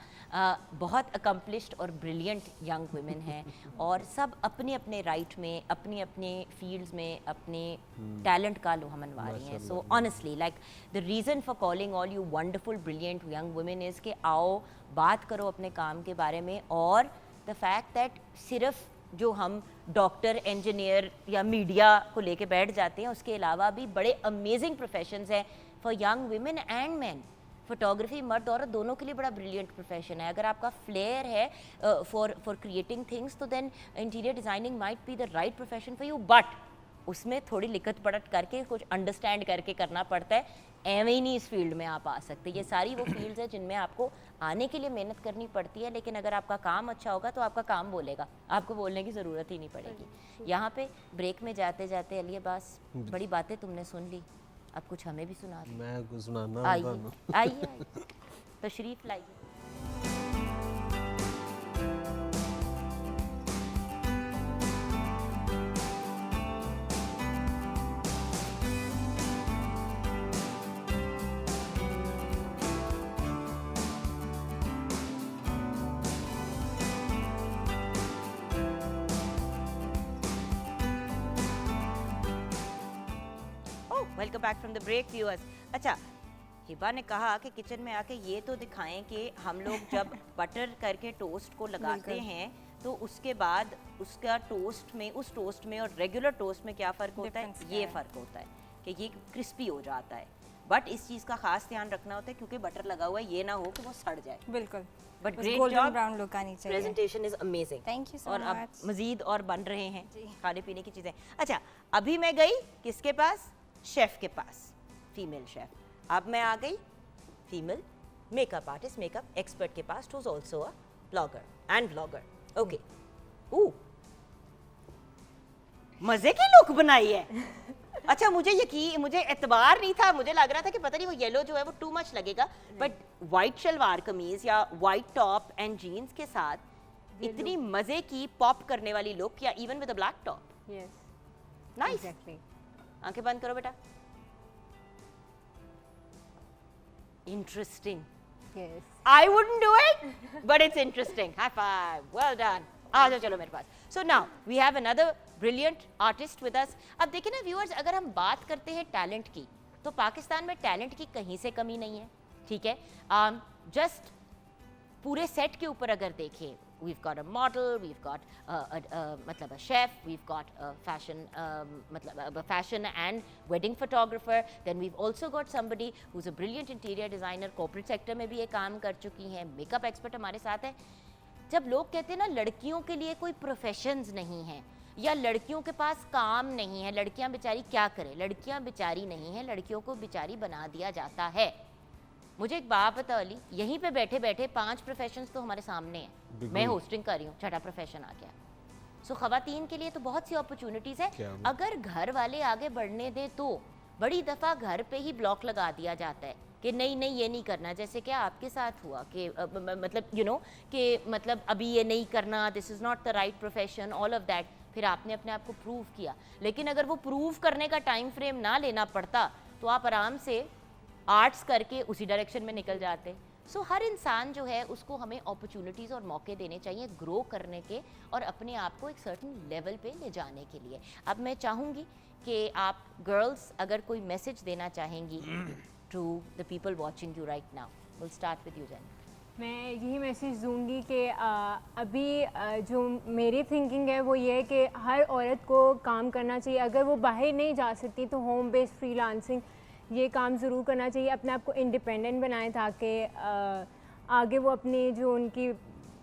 बहुत अकम्पलिश्ड और ब्रिलियंट यंग वुमेन हैं और सब अपने अपने राइट में, अपनी अपने फील्ड्स में अपने टैलेंट का लोहा मनवा रही हैं। So honestly like the reason for calling all you wonderful brilliant young women is कि आओ बात करो अपने काम के बारे में, और द फैक्ट दैट सिर्फ जो हम डॉक्टर, इंजीनियर या मीडिया को लेके बैठ जाते हैं, उसके अलावा भी बड़े अमेजिंग प्रोफेशंस हैं for young women and man. Photography मर्द औरत दोनों के लिए बड़ा ब्रिलियंट प्रोफेशन है। अगर आपका फ्लेयर है फॉर क्रिएटिंग थिंग्स तो then interior designing might be the right profession for you, but उसमें थोड़ी लिखत पढ़त करके कुछ अंडरस्टैंड करके करना पड़ता है। एवं ही नहीं इस फील्ड में आप आ सकते। ये सारी वो फील्ड्स हैं जिनमें आपको आने के लिए मेहनत करनी पड़ती है, लेकिन अगर आपका काम अच्छा होगा तो आपका काम बोलेगा, आपको बोलने की ज़रूरत ही नहीं पड़ेगी। यहाँ पे ब्रेक में जाते जाते अली अब्बास, बड़ी बातें तुमने सुन ली, अब कुछ हमें भी सुना दो। मैं कुछ सुनाना आइए आइए तशरीफ लाइए। Welcome back from the break viewers. अच्छा, हिबा ने कहा कि किचन में आके ये तो दिखाएं कि हम लोग जब बटर करके टोस्ट को लगाते हैं तो उसके बाद उसका टोस्ट में, उस टोस्ट में और रेगुलर टोस्ट में क्या फ़र्क होता है। ये फ़र्क होता है कि ये क्रिस्पी हो जाता है, बट इस चीज़ का खास ध्यान रखना होता है क्योंकि बटर लगा हुआ है, ये ना हो कि वो सड़ जाए। बिल्कुल, बट गोल्डन ब्राउन लुक आनी चाहिए। Presentation is amazing. Thank you सो और अब मच। मजीद और बन रहे हैं खाने पीने की चीज़ें। अच्छा, अभी मैं गई किसके पास? शेफ़ के पास, फीमेल शेफ़। अब मैं आ गई female makeup artist, makeup expert के पास, who's also a blogger and vlogger. Okay, मज़े की लुक बनाई है। अच्छा, मुझे एतबार नहीं था, मुझे लग रहा था कि पता नहीं वो येलो जो है वो टू मच लगेगा, बट वाइट शलवार कमीज या वाइट टॉप एंड जीन्स के साथ इतनी मज़े की पॉप करने वाली लुक, या even with a black top. Yes, nice. Exactly. आंखें बंद करो बेटा। Interesting. Yes, I wouldn't do it, but it's interesting. High five. Well done. आ जाओ चलो मेरे पास. So now we have another brilliant artist with us. अब देखिए ना व्यूअर्स, अगर हम बात करते हैं टैलेंट की, तो पाकिस्तान में टैलेंट की कहीं से कमी नहीं है, ठीक है। जस्ट पूरे सेट के ऊपर अगर देखें, we've got a model, we've got मतलब a chef, we've got a fashion मतलब a fashion and wedding photographer, then we've also got somebody who's a brilliant interior designer, corporate sector में भी ये काम कर चुकी हैं, makeup expert हमारे साथ है। जब लोग कहते हैं ना लड़कियों के लिए कोई प्रोफेशंस नहीं है या लड़कियों के पास काम नहीं है, लड़कियां बेचारी क्या करें, लड़कियां बेचारी नहीं है, लड़कियों को बेचारी बना दिया जाता है। मुझे एक बात बता अली, यहीं पे बैठे बैठे 5 प्रोफेशंस तो हमारे सामने हैं। मैं होस्टिंग कर रही हूँ, 6ठा प्रोफेशन आ गया। सो खवातीन के लिए तो बहुत सी अपॉर्चुनिटीज़ है, अगर घर वाले आगे बढ़ने दें तो। बड़ी दफ़ा घर पे ही ब्लॉक लगा दिया जाता है कि नहीं नहीं ये नहीं करना, जैसे कि आपके साथ हुआ कि मतलब यू नो कि मतलब अभी ये नहीं करना, this is not the right profession, all of that. फिर आपने अपने आप को प्रूव किया, लेकिन अगर वो प्रूव करने का टाइम फ्रेम ना लेना पड़ता तो आप आराम से आर्ट्स करके उसी डायरेक्शन में निकल जाते। सो हर इंसान जो है उसको हमें अपॉर्चुनिटीज़ और मौके देने चाहिए ग्रो करने के और अपने आप को एक सर्टेन लेवल पे ले जाने के लिए। अब मैं चाहूँगी कि आप गर्ल्स अगर कोई मैसेज देना चाहेंगी to the people watching you right now, will start with you Jain. मैं यही मैसेज दूंगी कि अभी जो मेरी थिंकिंग है वो ये है कि हर औरत को काम करना चाहिए। अगर वो बाहर नहीं जा सकती तो होम बेस्ड फ्रीलांसिंग ये काम ज़रूर करना चाहिए। अपने आप को इंडिपेंडेंट बनाएं ताकि आगे वो अपनी जो उनकी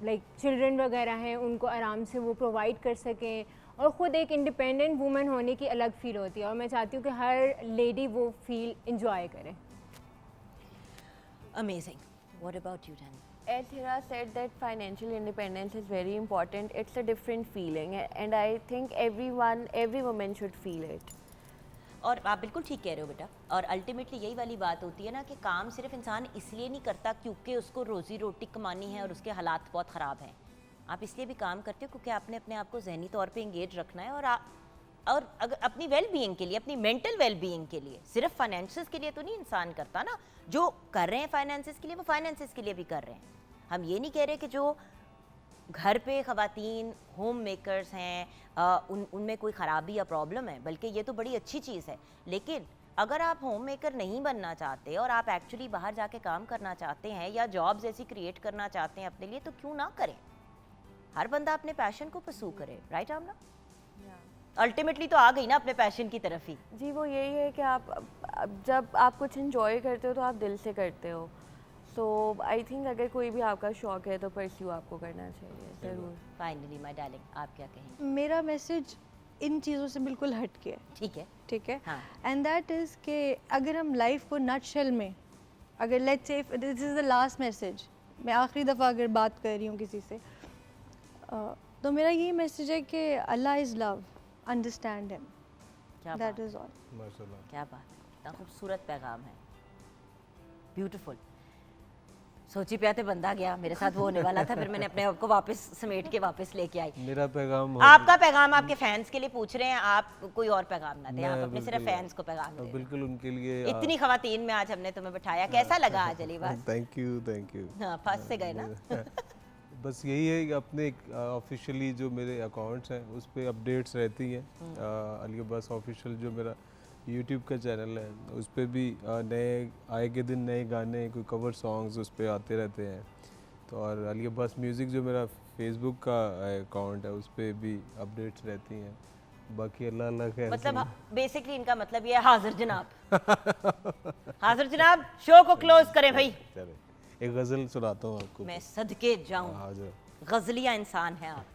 लाइक चिल्ड्रन वगैरह हैं उनको आराम से वो प्रोवाइड कर सकें और ख़ुद एक इंडिपेंडेंट वूमेन होने की अलग फ़ील होती है और मैं चाहती हूँ कि हर लेडी वो फील इंजॉय करे। Amazing. What about you, Jan? As Hira said that financial independence is very important. It's a different feeling and I think every woman should feel it. और आप बिल्कुल ठीक कह रहे हो बेटा, और अल्टीमेटली यही वाली बात होती है ना कि काम सिर्फ इंसान इसलिए नहीं करता क्योंकि उसको रोज़ी रोटी कमानी है और उसके हालात बहुत ख़राब हैं। आप इसलिए भी काम करते हो क्योंकि आपने अपने आप को जहनी तौर पे इंगेज रखना है और अगर अपनी वेल बीइंग के लिए, अपनी मेंटल वेल बीइंग के लिए, सिर्फ फाइनेंसेस के लिए तो नहीं इंसान करता ना। जो कर रहे हैं फाइनेंसेस के लिए वो फाइनेंसेस के लिए भी कर रहे हैं। हम ये नहीं कह रहे कि जो घर पे ख़वातीन होम मेकर्स हैं उनमें कोई ख़राबी या प्रॉब्लम है, बल्कि ये तो बड़ी अच्छी चीज़ है। लेकिन अगर आप होम मेकर नहीं बनना चाहते और आप एक्चुअली बाहर जाके काम करना चाहते हैं या जॉब्स ऐसी क्रिएट करना चाहते हैं अपने लिए, तो क्यों ना करें। हर बंदा अपने पैशन को परसू करे, राइट आमना? अल्टीमेटली तो आ गई ना अपने पैशन की तरफ ही। जी वो यही है कि आप जब आप कुछ इंजॉय करते हो तो आप दिल से करते हो। सो आई थिंक अगर कोई भी आपका शौक है तो परस्यू आपको करना चाहिए ज़रूर। फाइनली माय डार्लिंग, आप क्या कहेंगे? मेरा मैसेज इन चीज़ों से बिल्कुल हट के है, ठीक है। ठीक है। हाँ। एंड दैट इज़ कि अगर हम लाइफ को नटशेल में, अगर let's say this is the last message, मैं आखिरी दफ़ा अगर बात कर रही हूँ किसी से तो मेरा यही मैसेज है कि अल्लाह इज़ लव, अंडरस्टैंड हिम, क्या दैट बात, इज़ ऑल। माशाल्लाह। क्या बात है, इतना खूबसूरत पैगाम है, ब्यूटीफुल। सोची पे आते बंदा गया, मेरे साथ वो होने वाला था, फिर मैंने अपने आप को वापस समेट के वापस लेके आई। मेरा पैगाम आपका पैगाम आपके फैंस के लिए पूछ रहे हैं, आप कोई और पैगाम ना दें, आप अपने सिर्फ बिल्कुल- फैंस को पैगाम दें। बिल्कुल उनके लिए इतनी खवातीन में आज हमने तुम्हें बिठाया, कैसा लगा आज अली बात? Thank you. हाँ, फंस से गए ना। बस यही है कि अपने ऑफिशियली जो मेरे अकाउंट्स हैं उस पर अपडेट्स रहती हैं। अली अब्बास ऑफिशियल जो मेरा यूट्यूब का चैनल है उस पर भी नए आए के दिन नए गाने, कोई कवर सॉन्ग्स उस पर आते रहते हैं। तो और अली अब्बास म्यूज़िक जो मेरा फेसबुक का अकाउंट है उस पर भी अपडेट्स रहती हैं। बाकी अल्लाह अल्लाह खैर से। मतलब बेसिकली इनका मतलब ये है हाजिर जनाब। हाजिर जनाब, शो को क्लोज करें भाई। चले एक गज़ल सुनाता हूँ आपको। मैं सदके जाऊं, हाँ, जो गजलिया इंसान है आप।